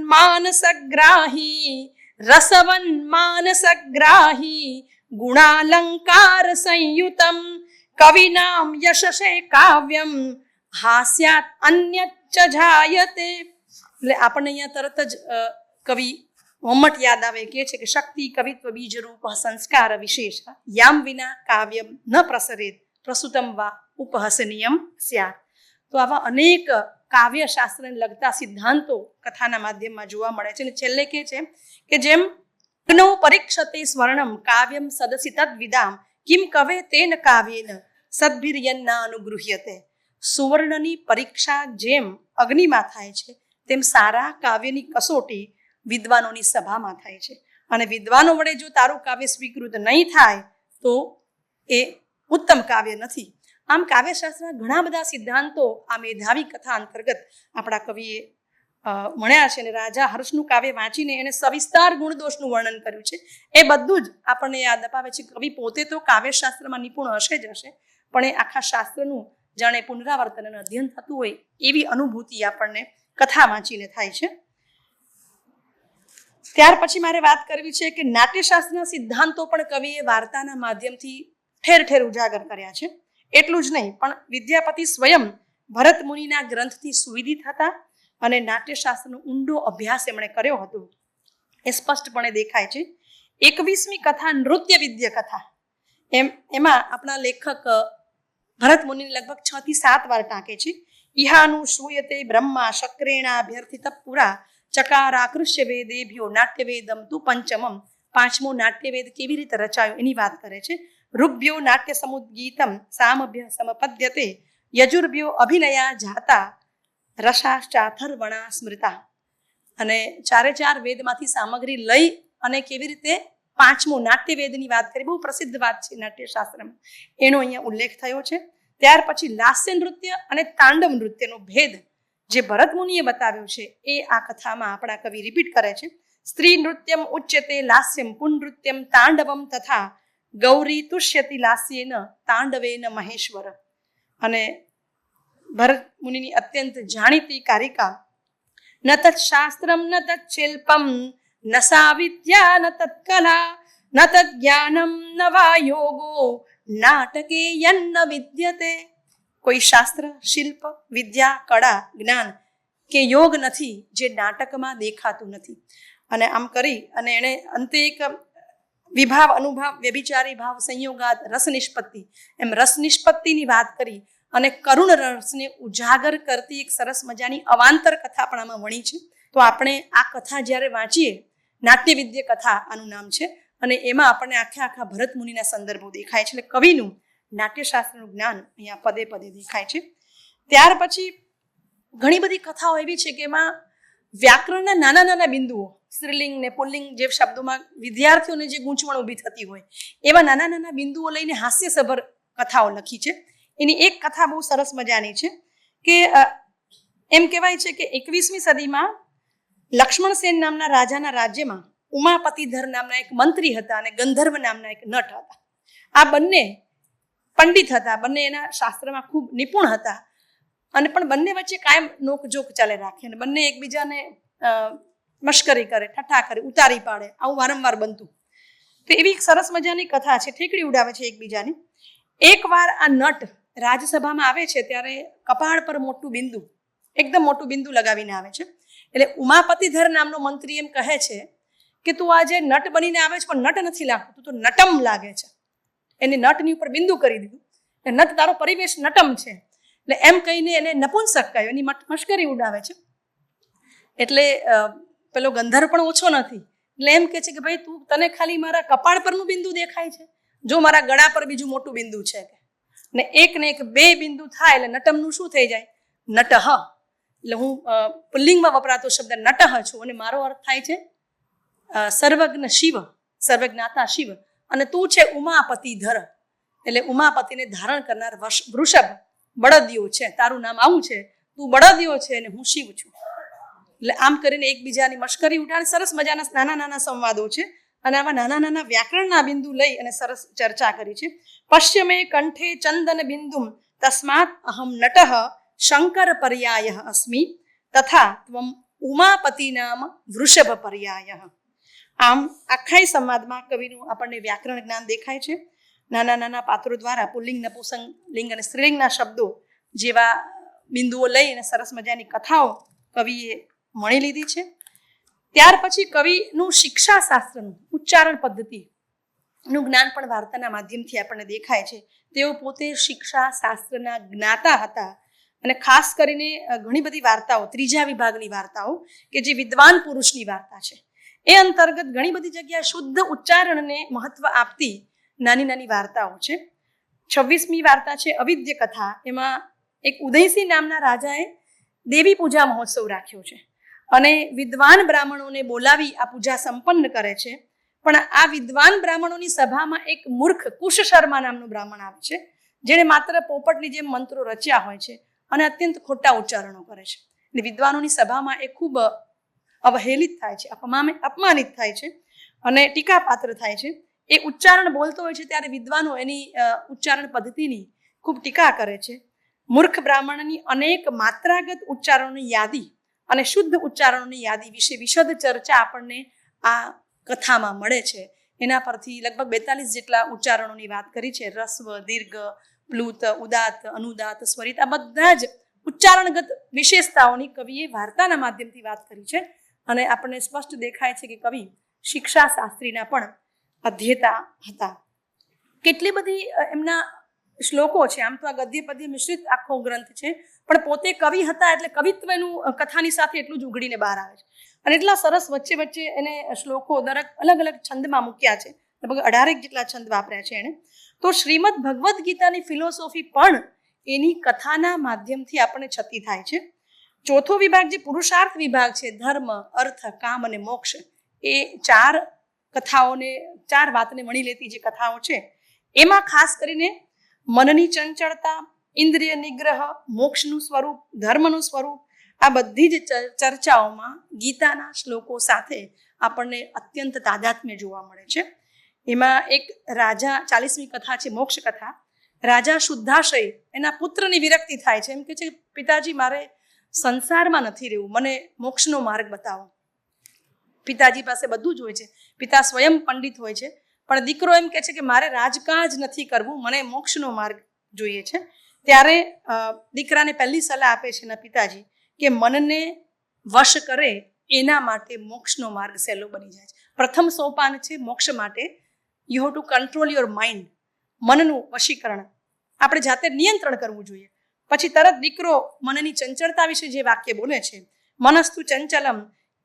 માનસગ્રાહી ગુણાલંકાર સંયુતમ કવિનામ યશસે કાવ્યમ હાસ્યાત અન્યચ્ચ જાયતે. એટલે આપણને અહીંયા તરત જ કવિ હોમટ યાદ આવે, કે છે કે શક્તિ કવિત્વ બીજ રૂપ સંસ્કાર વિશેષ યામ વિના કાવ્યમ ન પ્રસરેત પ્રસુતમ વા ઉપહસનીયમ સ્યાત. તો આવા અનેક કાવ્યશાસ્ત્રને લગતા સિદ્ધાંતો કથાના માધ્યમમાં જોવા મળે છે. અને છેલ્લે કે છે કે જેમ પરીક્ષતે સ્વર્ણમ કાવ્યમ સદસી તદ્વિદામ કિમ કવે તેન કાવ્યેન સદ્ભિર્યન્ના અનુગૃહ્યતે. સુવર્ણની પરીક્ષા જેમ અગ્નિમાં થાય છે તેમ સારા કાવ્યની કસોટી વિદ્વાનોની સભામાં થાય છે. અને વિદ્વાનો વડે જો તારું કાવ્ય સ્વીકૃત નહીં થાય તો એ ઉત્તમ કાવ્ય નથી. આમ કાવ્યશાસ્ત્રના ઘણા બધા સિદ્ધાંતો આ મેધાવી કથા અંતર્ગત આપણા કવિએ મળ્યા છે. અને રાજા હર્ષનું કાવ્ય વાંચીને એને સવિસ્તાર ગુણદોષનું વર્ણન કર્યું છે. એ બધું જ આપણને યાદ અપાવે છે. કવિ પોતે તો કાવ્યશાસ્ત્રમાં નિપુણ હશે જ હશે, પણ એ આખા શાસ્ત્રનું જાણે પુનરાવર્તન અને અધ્યયન થતું હોય એવી અનુભૂતિ આપણને કથા વાંચીને થાય છે. ત્યાર પછી મારે વાત કરવી છે કે નાટ્યશાસ્ત્રના સિદ્ધાંતો પણ કવિએ વાર્તાના માધ્યમથી ઠેર ઠેર ઉજાગર કર્યા છે. એટલું જ નહીં, પણ વિદ્યાપતિ સ્વયં ભરત મુનિના ગ્રંથથી સુવિદિત હતા અને નાટ્યશાસ્ત્રનો ઊંડો અભ્યાસ એમણે કર્યો હતો એ સ્પષ્ટપણે દેખાય છે. 21મી કથા નૃત્ય વિદ્ય કથા, એમાં આપણા લેખક ભરત મુનિને લગભગ 6 થી 7 વાર ટાંકે છે. ઇહાનું શ્રૂયતે બ્રહ્મા શક્રેણા અભ્યર્થિત પુરા ચકારાકૃષ્ય વેદેભ્યો નાટ્યવેદમ તુ પંચમમ. 5મો નાટ્યવેદ કેવી રીતે રચાયો એની વાત કરે છે. ઋભ્યો નાટ્ય સમુદ્ગીતમ સામભ્ય સમપદ્યતે યજુર્ભ્યો અભિનયા જાતા રસાશ્ચાથર્વણા સ્મૃતા. અને 4 વેદમાંથી સામગ્રી લઈ અને કેવી રીતે 5મો નાટ્યવેદની વાત કરી. બહુ પ્રસિદ્ધ વાત છે નાટ્યશાસ્ત્રમાં, એનો અહીંયા ઉલ્લેખ થયો છે. ત્યાર પછી લાસ્ય નૃત્ય અને તાંડવ નૃત્યનો ભેદ જે ભરત મુનિએ બતાવ્યો છે એ આ કથામાં આપણા કવિ રિપીટ કરે છે. સ્ત્રી નૃત્યમ ઉચ્યતે લાસ્યમ પુનૃત્યમ તાંડવમ તથા ગૌરી તુષ્યતિ લાસ્યેન તાંડવેન મહેશ્વર. અને ભરત મુનિની અત્યંત જાણીતી કારિકા ન તತ್ શાસ્ત્રમ ન તત શિલ્પમ ન સા વિદ્યા ન તત કલા ન તત જ્ઞાનમ ન વા યોગો નાટકે યન્ન વિદ્યતે. કોઈ શાસ્ત્ર, શિલ્પ, વિદ્યા, કળા, જ્ઞાન કે યોગ નથી જે નાટકમાં દેખાતું નથી. અને આમ કરી અને એણે અંતે એક વિભાવ, અનુભાવ, વ્યભિચારી ભાવ, સંયોગાત, રસ નિષ્પત્તિ, એમ રસ નિષ્પત્તિની વાત કરી અને કરુણ રસને ઉજાગર કરતી એક સરસ મજાની અવાંતર કથા પણ આમાં વણી છે. તો આપણે આ કથા જ્યારે વાંચીએ, નાટ્યવિદ્ય કથા આનું નામ છે, અને એમાં આપણને આખા ભરત મુનિના સંદર્ભો દેખાય છે. એટલે કવિનું નાટ્યશાસ્ત્રનું જ્ઞાન અહીંયા પદે પદે દેખાય છે. ત્યાર પછી ઘણી બધી કથાઓ એવી છે કે એમાં વ્યાકરણના નાના નાના બિંદુઓ, સ્ત્રીલિંગ ને પુલ્લિંગ જે શબ્દોમાં વિદ્યાર્થીઓને જે ગૂંચવણ ઊભી થતી હોય એવા નાના નાના બિંદુઓ લઈને હાસ્યસભર કથાઓ લખી છે. એની એક કથા બહુ સરસ મજાની છે કે એમ કહેવાય છે કે 21મી સદીમાં લક્ષ્મણસેન નામના રાજાના રાજ્યમાં ઉમાપતિધર નામના એક મંત્રી હતા અને ગંધર્વ નામના એક નટ હતા. આ બંને પંડિત હતા, બંને એના શાસ્ત્રમાં ખૂબ નિપુણ હતા, અને પણ બંને વચ્ચે કાયમ નોકજોક ચાલે રાખે અને બંને એકબીજાને મશ્કરી કરે, ઠઠ્ઠા કરે, ઉતારી પાડે, આવું વારંવાર બનતું. તો એવી એક સરસ મજાની કથા છે, ઠેકડી ઉડાવે છે એકબીજાની. એકવાર આ નટ રાજસભામાં આવે છે ત્યારે કપાળ પર મોટું બિંદુ, એકદમ મોટું બિંદુ લગાવીને આવે છે. એટલે ઉમાપતિધર નામનો મંત્રી એમ કહે છે કે તું આજે નટ બનીને આવે છે પણ નટ નથી લાગતું, તું તો નટમ લાગે છે. એને નટની ઉપર બિંદુ કરી દીધું, નટ તારો પરિવેશ નટમ છે. એટલે એમ કહીને એને નપુંસક કહ્યું, એની મશ્કરી ઉડાવે છે. એટલે પેલો ગંધર્વ પણ ઓછો નથી, એટલે એમ કે છે કે ભાઈ તું, તને ખાલી મારા કપાળ પરનું બિંદુ દેખાય છે, જો મારા ગળા પર બીજું મોટું બિંદુ છે. ને એક 2 બિંદુ થાય એટલે નટમનું શું થઈ જાય? નટહ. એટલે હું પુલ્લિંગમાં વપરાતો શબ્દ નટઃ છું અને મારો અર્થ થાય છે સર્વજ્ઞ શિવ, સર્વજ્ઞાતા શિવ, અને તું છે ઉમાપતિ ધર, એટલે ઉમાપતિને ધારણ કરનાર વૃષભ, બળદિયો છે, તારું નામ આવું છે, તું બળદિયો છે અને હું શિવ છું. એટલે આમ કરીને એકબીજાની મશ્કરી ઉઠાડી સરસ મજાના નાના નાના સંવાદો છે અને આવા નાના નાના વ્યાકરણના બિંદુ લઈ અને સરસ ચર્ચા કરી છે. પશ્ચિમે કંઠે ચંદન બિંદુમ તસ્માત અહમ નટઃ શંકર પર્યાય અસ્મિ તથા ત્વમ ઉમાપતિ નામ વૃષભ પર્યાય. આમ આખા સંવાદમાં કવિનું આપણને વ્યાકરણ જ્ઞાન દેખાય છે. નાના નાના પાત્રો દ્વારા પુલ્લિંગ, નપુંસક લિંગ અને સ્ત્રીલિંગના શબ્દો જેવા બિંદુઓ લઈ અને સરસ મજાની કથાઓ કવિએ મણી લીધી છે. ત્યાર પછી કવિનું શિક્ષાશાસ્ત્રનું ઉચ્ચારણ પદ્ધતિનું જ્ઞાન પણ વાર્તાના માધ્યમથી આપણને દેખાય છે. તેઓ પોતે શિક્ષાશાસ્ત્રના જ્ઞાતા હતા અને ખાસ કરીને ઘણી બધી વાર્તાઓ, ત્રીજા વિભાગની વાર્તાઓ કે જે વિદ્વાન પુરુષની વાર્તા છે, એ અંતર્ગત ઘણી બધી જગ્યાએ શુદ્ધ ઉચ્ચારણને મહત્વ આપતી નાની નાની વાર્તાઓ છે. 26મી વાર્તા છે અવિદ્ય કથા. એમાં એક ઉદયસિંહ નામના રાજાએ દેવી પૂજા મહોત્સવ રાખ્યો છે અને વિદ્વાન બ્રાહ્મણોને બોલાવી આ પૂજા સંપન્ન કરે છે. પણ આ વિદ્વાન બ્રાહ્મણોની સભામાં એક મૂર્ખ કુશ શર્મા નામનું બ્રાહ્મણ આવે છે, જેણે માત્ર પોપટની જેમ મંત્રો રચ્યા હોય છે અને અત્યંત ખોટા ઉચ્ચારણો કરે છે. એટલે વિદ્વાનોની સભામાં એ ખૂબ અવહેલિત થાય છે, અપમાનિત થાય છે અને ટીકાપાત્ર થાય છે. એ ઉચ્ચારણ બોલતો હોય છે ત્યારે વિદ્વાનો એની ઉચ્ચારણ પદ્ધતિની ખૂબ ટીકા કરે છે. મૂર્ખ બ્રાહ્મણની અનેક માત્રાગત ઉચ્ચારણોની યાદી અને શુદ્ધ ઉચ્ચારણોની યાદી વિશે વિશદ ચર્ચા આપણને આ કથામાં મળે છે. એના પરથી લગભગ 42 જેટલા ઉચ્ચારણોની વાત કરી છે. રસ્વ, દીર્ઘ, પ્લુત, ઉદાત, અનુદાત, સ્વરિત, આ બધા જ ઉચ્ચારણગત વિશેષતાઓની કવિએ વાર્તાના માધ્યમથી વાત કરી છે અને આપણને સ્પષ્ટ દેખાય છે કે કવિ શિક્ષાશાસ્ત્રીના પણ અધ્યેતા હતા. કેટલી બધી એમના શ્લોકો છે. આમ તો આ ગદ્ય પદ્ય મિશ્રિત આખો ગ્રંથ છે, પણ પોતે કવિ હતા એટલે કવિત્વનું કથાની સાથે એટલું જ ઉઘડીને બહાર આવે છે. અને એટલા સરસ વચ્ચે વચ્ચે એને શ્લોકો દરેક અલગ અલગ છંદમાં મૂક્યા છે. લગભગ 18 જેટલા છંદ વાપર્યા છે એણે. તો શ્રીમદ ભગવદ્ ગીતાની ફિલોસોફી પણ એની કથાના માધ્યમથી આપણને છતી થાય છે. ચોથો વિભાગ જે પુરુષાર્થ વિભાગ છે, ધર્મ, અર્થ, કામ અને મોક્ષ, એ 4 કથાઓને, 4 વાતને મણી લેતી જે કથાઓ છે, એમાં ખાસ કરીને મનની ચંચળતા, ઇન્દ્રિય નિગ્રહ, મોક્ષનું સ્વરૂપ, ધર્મનું સ્વરૂપ, આ બધી જ ચર્ચાઓમાં ગીતાના શ્લોકો સાથે આપણને અત્યંત તાદાત્મ્ય જોવા મળે છે. એમાં એક રાજા, 40મી કથા છે મોક્ષ કથા. રાજા શુદ્ધાશય એના પુત્રની વિરક્તિ થાય છે. એમ કે છે પિતાજી મારે સંસારમાં નથી રહેવું, મને મોક્ષનો માર્ગ બતાવો. પિતાજી પાસે બધું જ હોય છે, પિતા સ્વયં પંડિત હોય છે, પણ દીકરો એમ કે છે કે મારે રાજકાજ નથી કરવું, મને મોક્ષનો માર્ગ જોઈએ છે. ત્યારે દીકરાને પહેલી સલાહ આપે છે એના પિતાજી કે મનને વશ કરે એના માટે મોક્ષનો માર્ગ સહેલો બની જાય છે. પ્રથમ સોપાન છે મોક્ષ માટે, you have to control your mind. મનનું વશીકરણ, આપણે જાતે નિયંત્રણ કરવું જોઈએ. પછી તરત દીકરો મનની ચંચળતા વિશે જે વાક્ય બોલે છે, મનસ્તુ ચંચલમ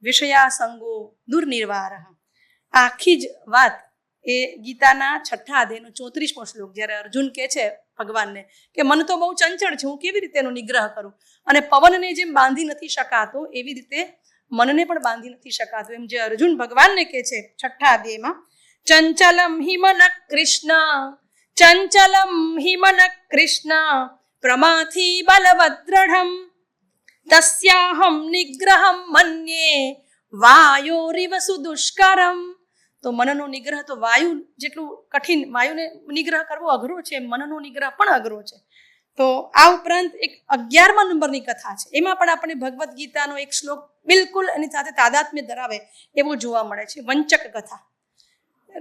વિષયા સંગો દુર્નિર્વારઃ. આખી જ વાત એ ગીતાના 6ઠ્ઠા અધ્યાયનો 34મો શ્લોક, જ્યારે અર્જુન કહે છે ભગવાનને કે મન તો બહુ ચંચળ છે, હું કેવી રીતે એનો નિગ્રહ કરું, અને પવનને જેમ બાંધી નથી શકાતો એવી રીતે મનને પણ બાંધી નથી શકાતું. એમ જે અર્જુન ભગવાનને કહે છે 6ઠ્ઠા અધ્યાયમાં, ચંચલમ હિમન કૃષ્ણ, ચંચલમ હિમન કૃષ્ણ, પ્રમાથી બલવદ્રઢમ, તસ્યાહમ નિગ્રહમ મન્યે વાયોરિવ સુદુષ્કરમ. તો મનનો નિગ્રહ તો વાયુ જેટલું કઠિન, વાયુને નિગ્રહ કરવો અઘરો છે, મનનો નિગ્રહ પણ અઘરો છે. તો આ ઉપરાંત એક 11મા નંબરની કથા છે, એમાં પણ આપણે ભગવદ્ ગીતાનો એક શ્લોક બિલકુલ એની સાથે તાદાત્મ્ય ધરાવે એવો જોવા મળે છે. વંચક કથા.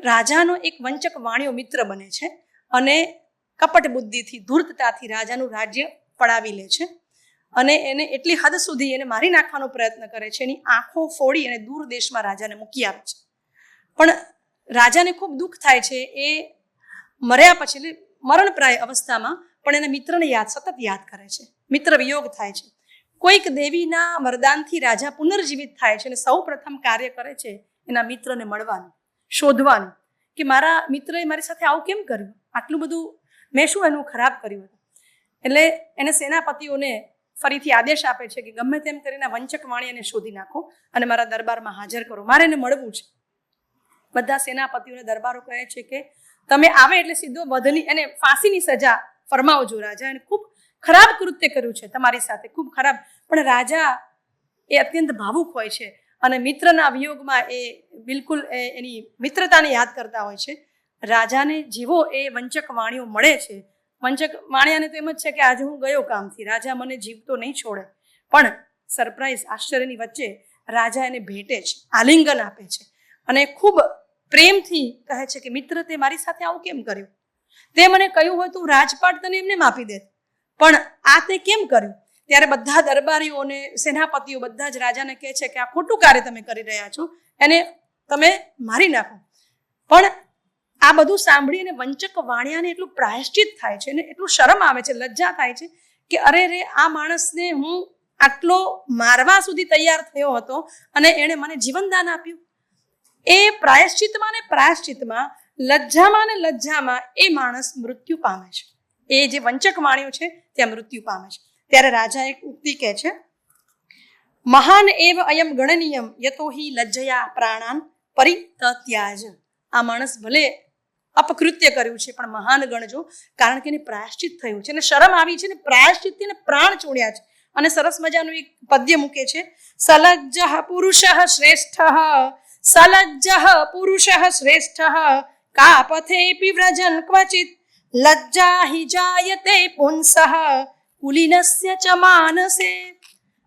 રાજાનો એક વંચક વાણિયો મિત્ર બને છે અને કપટ બુદ્ધિથી, ધૂર્તતાથી રાજાનું રાજ્ય પડાવી લે છે અને એને એટલી હદ સુધી એને મારી નાખવાનો પ્રયત્ન કરે છે. એની આંખો ફોડી અને દૂર દેશમાં રાજાને મૂકી આવે છે. પણ રાજાને ખૂબ દુઃખ થાય છે. એ મર્યા પછી, એટલે મરણપ્રાય અવસ્થામાં પણ એના મિત્રને સતત યાદ કરે છે. મિત્ર વિયોગ થાય છે. કોઈક દેવીના વરદાનથી રાજા પુનર્જીવિત થાય છે અને સૌ પ્રથમ કાર્ય કરે છે એના મિત્રને મળવાનું, શોધવાનું કે મારા મિત્રએ મારી સાથે આવું કેમ કર્યું, આટલું બધું મેં શું એનું ખરાબ કર્યું હતું. એટલે એને સેનાપતિઓને ફરીથી આદેશ આપે છે કે ગમે તેમ કરીને વંચક વાણિયાને શોધી નાખો અને મારા દરબારમાં હાજર કરો, મારે એને મળવું છે. બધા સેનાપતિઓને દરબારો કહે છે કે તમે આવે એટલે સીધો વધની અને ફાંસીની સજા ફરમાવજો રાજા, એને ખૂબ ખરાબ કૃત્ય કર્યું છે તમારી સાથે, ખૂબ ખરાબ. પણ રાજા એ અત્યંત ભાવુક હોય છે અને મિત્રના વિયોગમાં એ બિલકુલ એની મિત્રતાને યાદ કરતા હોય છે. રાજાને જેવો એ વંચક વાણિયો મળે છે, વંચક વાણિયાને તો એમ જ છે કે આજે હું ગયો કામથી, રાજા મને જીવતો નહીં છોડે. પણ સરપ્રાઈઝ, આશ્ચર્યની વચ્ચે રાજા એને ભેટે છે, આલિંગન આપે છે અને ખૂબ પ્રેમથી કહે છે કે મિત્ર, તે મારી સાથે આવું કેમ કર્યું? તે મને કહ્યું હોય તો રાજપાટ તને એમને આપી દે, પણ આ તે કેમ કર્યું? ત્યારે બધા દરબારીઓને સેનાપતિઓ બધા જ રાજાને કહે છે કે આ ખોટું કાર્ય તમે કરી રહ્યા છો, એને તમે મારી નાખો. પણ આ બધું સાંભળીને વંચક વાણિયાને એટલું પ્રાયશ્ચિત થાય છે ને એટલું શરમ આવે છે, લજ્જા થાય છે કે અરે રે, આ માણસને હું આટલો મારવા સુધી તૈયાર થયો હતો અને એણે મને જીવનદાન આપ્યું. એ પ્રાયશ્ચિતમાં ને પ્રાયશ્ચિતમાં, લજ્જામાં ને લજ્જામાં એ માણસ મૃત્યુ પામે છે. એ જે વંચક વાણિયો છે ત્યાં મૃત્યુ પામે છે. ત્યારે રાજા એક ઉક્તિ કહે છે, મહાન એવ અયમ ગણનીયમ યતો હિ લજ્જયા પ્રાણાન પરિત્યાજ. આ માણસ ભલે અપકૃત્ય કર્યું છે પણ મહાન ગણજો, કારણ કે એને પ્રાયશ્ચિત થયું છે, એને શરમ આવી છે ને પ્રાયશ્ચિતથી એને પ્રાણ છોડ્યા છે. અને સરસ મજાનું એક પદ્ય મૂકે છે, સલજ્જઃ પુરુષઃ શ્રેષ્ઠઃ, સલજ્જઃ પુરુષઃ શ્રેષ્ઠઃ, કાપથેપી વ્રજન ક્વચિત, લજ્જા હિ જાયતે પુંસઃ, કુલીનસ્ય ચ માનસે.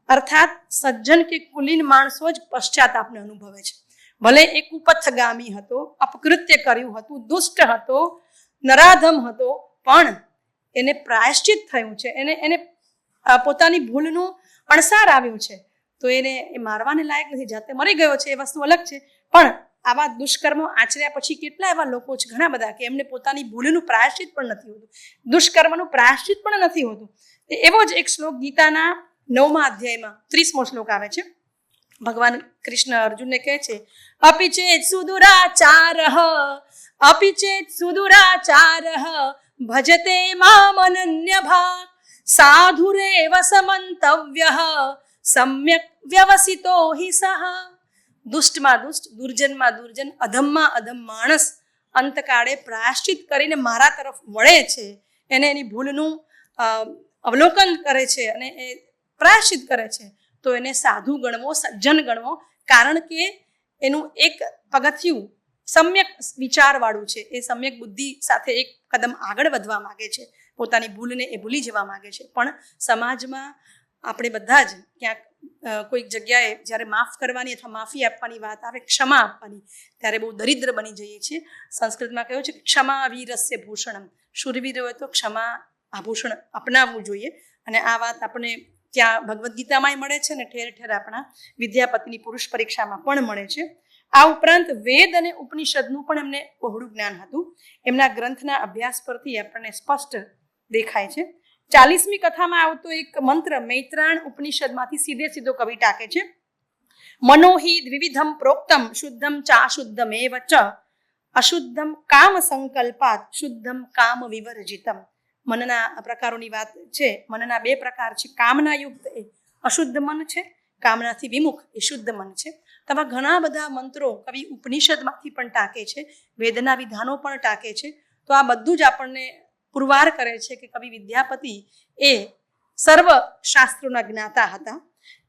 અર્થાત સજ્જન કે કુલીન માણસો જ પશ્ચાતાપને અનુભવે છે. ભલે એ કુપથગામી હતો, અપકૃત્ય કર્યું હતું, દુષ્ટ હતો, નરાધમ હતો, પણ એને પ્રાયશ્ચિત થયું છે, એને પોતાની ભૂલનું અણસાર આવ્યું છે, તો એને એ મારવાને લાયક નથી. જાતે મરી ગયો છે એ વસ્તુ અલગ છે, પણ આવા દુષ્કર્મો આચર્યા પછી કેટલા એવા લોકો છે, ઘણા બધા, કે એમને પોતાની ભૂલનું પ્રાયશ્ચિત પણ નથી હોતું, દુષ્કર્મનું પ્રાયશ્ચિત પણ નથી હોતું. એવો જ એક શ્લોક ગીતાના 9મા અધ્યાયમાં 30મો શ્લોક આવે છે. ભગવાન કૃષ્ણ અર્જુનને કહે છે, અપિ ચેત સુદુરાચારઃ, અપિ ચેત સુદુરાચારઃ, ભજતે મામ અનન્ય ભાગ, સાધુરેવ સમંતવ્યઃ, સમ્યક વ્યવસિતો હિ સહ. દુષ્ટમાં દુષ્ટ, દુર્જનમાં દુર્જન, અધમમાં અધમ માણસ અંતકાળે પ્રાયશ્ચિત કરીને મારા તરફ વળે છે, એને એની ભૂલનું અવલોકન કરે છે અને એ પ્રાયશ્ચિત કરે છે, તો એને સાધુ ગણવો, સજ્જન ગણવો, કારણ કે એનું એક પગથિયું સમ્યક વિચારવાળું છે. એ સમ્યક બુદ્ધિ સાથે એક કદમ આગળ વધવા માગે છે, પોતાની ભૂલને એ ભૂલી જવા માગે છે. પણ સમાજમાં આપણે બધા જ ક્યાંક કોઈક જગ્યાએ જ્યારે માફ કરવાની અથવા માફી આપવાની વાત આવે, ક્ષમા આપવાની, ત્યારે બહુ દરિદ્ર બની જઈએ છીએ. સંસ્કૃતમાં કહ્યું છે કે ક્ષમા વીરસ્ય ભૂષણમ, શૂરવીર હોય તો ક્ષમા આભૂષણ અપનાવવું જોઈએ. અને આ વાત આપણે ત્યાં ભગવદ્ ગીતામાંય મળે છે ને ઠેર ઠેર આપણા વિદ્યાપતિની પુરુષ પરીક્ષામાં પણ મળે છે. આ ઉપરાંત વેદ અને ઉપનિષદનું પણ એમને બહોળું જ્ઞાન હતું. એમના ગ્રંથના અભ્યાસ પરથી આપણને સ્પષ્ટ દેખાય છે. 40મી કથામાં આવતો એક મંત્ર મૈત્રાણ ઉપનિષદમાંથી સીધે સીધો કવિ ટાંકે છે, મનોહિ દ્વિવિધમ પ્રોક્તમ શુદ્ધમ ચાશુદ્ધમેવ ચ, અશુદ્ધમ કામ સંકલ્પાત શુદ્ધમ કામ વિવર્જિતમ. મનના પ્રકારોની વાત છે. મનના 2 પ્રકાર છે, કામનાયુક્ત એ અશુદ્ધ મન છે, કામનાથી વિમુખ એ શુદ્ધ મન છે. તેમાં ઘણા બધા મંત્રો કવિ ઉપનિષદમાંથી પણ ટાંકે છે, વેદના વિધાનો પણ ટાંકે છે. તો આ બધું જ આપણને પુરવાર કરે છે કે કવિ વિદ્યાપતિ એ સર્વ શાસ્ત્રોના જ્ઞાતા હતા.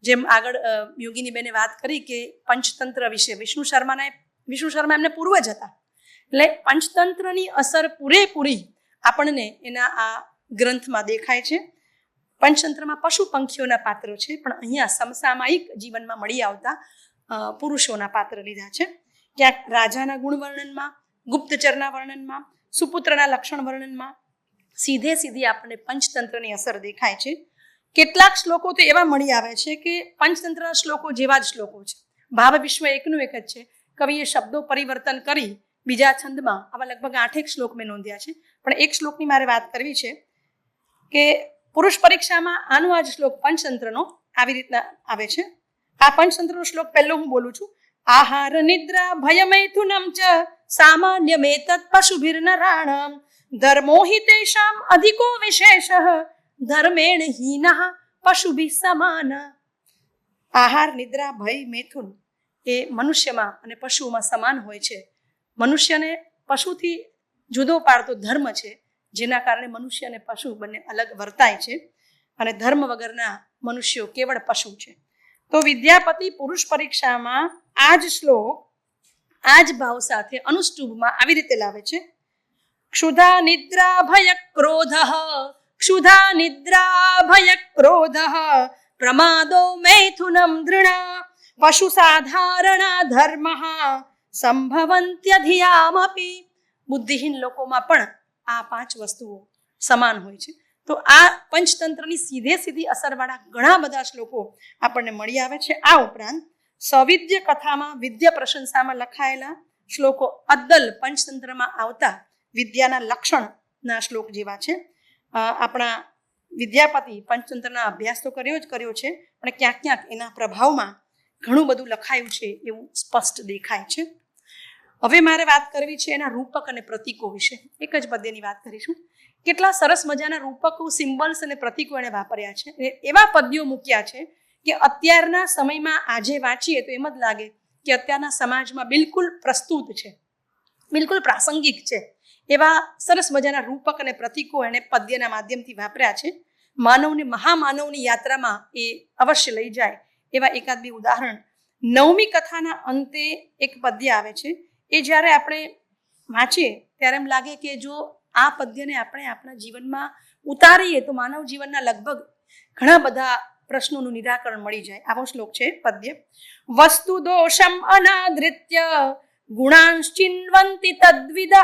જેમ આગળ યોગીનીબેને વાત કરી કે પંચતંત્ર વિશે વિષ્ણુ શર્મા એમને પૂર્વજ હતા, એટલે પંચતંત્રની અસર પૂરેપૂરી આપણને એના આ ગ્રંથમાં દેખાય છે. પંચતંત્રમાં પશુ પંખીઓના પાત્રો છે, પણ અહીંયા સમસામયિક જીવનમાં મળી આવતા પુરુષોના પાત્ર લીધા છે. ક્યાંક રાજાના ગુણ વર્ણનમાં, ગુપ્તચરના વર્ણનમાં, સુપુત્રના લક્ષણ વર્ણનમાં સીધે સીધી આપણને પંચતંત્રની અસર દેખાય છે. કેટલાક શ્લોકો તો એવા મળી આવે છે કે પંચતંત્રના શ્લોકો જેવા જ શ્લોકો છે. ભાવ વિશ્વ એકનું એક જ છે. કવિએ શબ્દો પરિવર્તન કરી બીજા છંદમાં આવા લગભગ 8 શ્લોક મેં નોંધ્યા છે. પણ એક શ્લોકની મારે વાત કરવી છે કે પુરુષ પરીક્ષામાં આનો આ જ શ્લોક પંચતંત્રનો આવી રીતના આવે છે. આ પંચતંત્રનો શ્લોક પહેલો હું બોલું છું. આહાર નિદ્રા ભયમૈથુનમ ચ સામાન્યમેતત પશુભિર્નરાણામ, ધર્મો હિ તેષામ અધિકો વિશેષઃ, ધર્મેણ હીનઃ પશુભિ સમાન. આહાર, નિદ્રા, ભય, મૈથુન એ મનુષ્યમાં અને પશુઓમાં સમાન હોય છે. મનુષ્યને પશુથી જુદો પાડતો ધર્મ છે, જેના કારણે મનુષ્ય અને પશુ બંને અલગ વર્તાય છે, અને ધર્મ વગરના મનુષ્યો કેવળ પશુ છે. તો વિદ્યાપતિ પુરુષ પરીક્ષામાં આ જ શ્લોક આ જ ભાવ સાથે અનુષ્ટુભમાં આવી રીતે લાવે છે. ક્ષુધા નિદ્રા ભય ક્રોધ, ક્ષુધા નિદ્રા ભય ક્રોધ, પ્રમાદો મૈથુનમ દૃઢ, પશુ સાધારણા ધર્મ સંભવંત્યધિયામપી. બુદ્ધિહીન લોકોમાં પણ આ 5 વસ્તુઓ સમાન હોય છે. તો આ પંચતંત્રની સીધી અસરવાળા ઘણા બધા શ્લોકો આપણને મળી આવે છે. આ ઉપરાંત સવિદ્ય કથામાં વિદ્યા પ્રશંસામાં લખાયેલા શ્લોકો અદ્દલ પંચતંત્રમાં આવતા વિદ્યાના લક્ષણના શ્લોક જેવા છે. આપણા વિદ્યાપતિ પંચતંત્રના અભ્યાસ તો કર્યો છે, પણ ક્યાંક એના પ્રભાવમાં ઘણું બધું લખાયું છે એવું સ્પષ્ટ દેખાય છે. હવે મારે વાત કરવી છે એના રૂપક અને પ્રતીકો વિશે. એક જ પદ્યની વાત કરીશું. કેટલા સરસ મજાના રૂપકો, સિમ્બલ્સ અને પ્રતીકો એને વાપર્યા છે. એવા પદ્યો મૂક્યા છે કે અત્યારના સમયમાં આજે વાંચીએ તો એમ જ લાગે કે અત્યારના સમાજમાં બિલકુલ પ્રસ્તુત છે, બિલકુલ પ્રાસંગિક છે. એવા સરસ મજાના રૂપક અને પ્રતીકો એને પદ્યના માધ્યમથી વાપર્યા છે. માનવને મહામાનવની યાત્રામાં એ અવશ્ય લઈ જાય એવા એકાદ બે ઉદાહરણ. 9મી કથાના અંતે એક પદ્ય આવે છે. એ જ્યારે આપણે વાંચીએ ત્યારે એમ લાગે કે જો આ પદ્યને આપણે આપણા જીવનમાં ઉતારીએ તો માનવ જીવનના લગભગ ઘણા બધા પ્રશ્નોનું નિરાકરણ મળી જાય. આવો શ્લોક છે પદ્ય. વસ્તુ દોષમ અનાદૃત્ય ગુણાંશ્ચિન્વન્તિ તદ્વિદઃ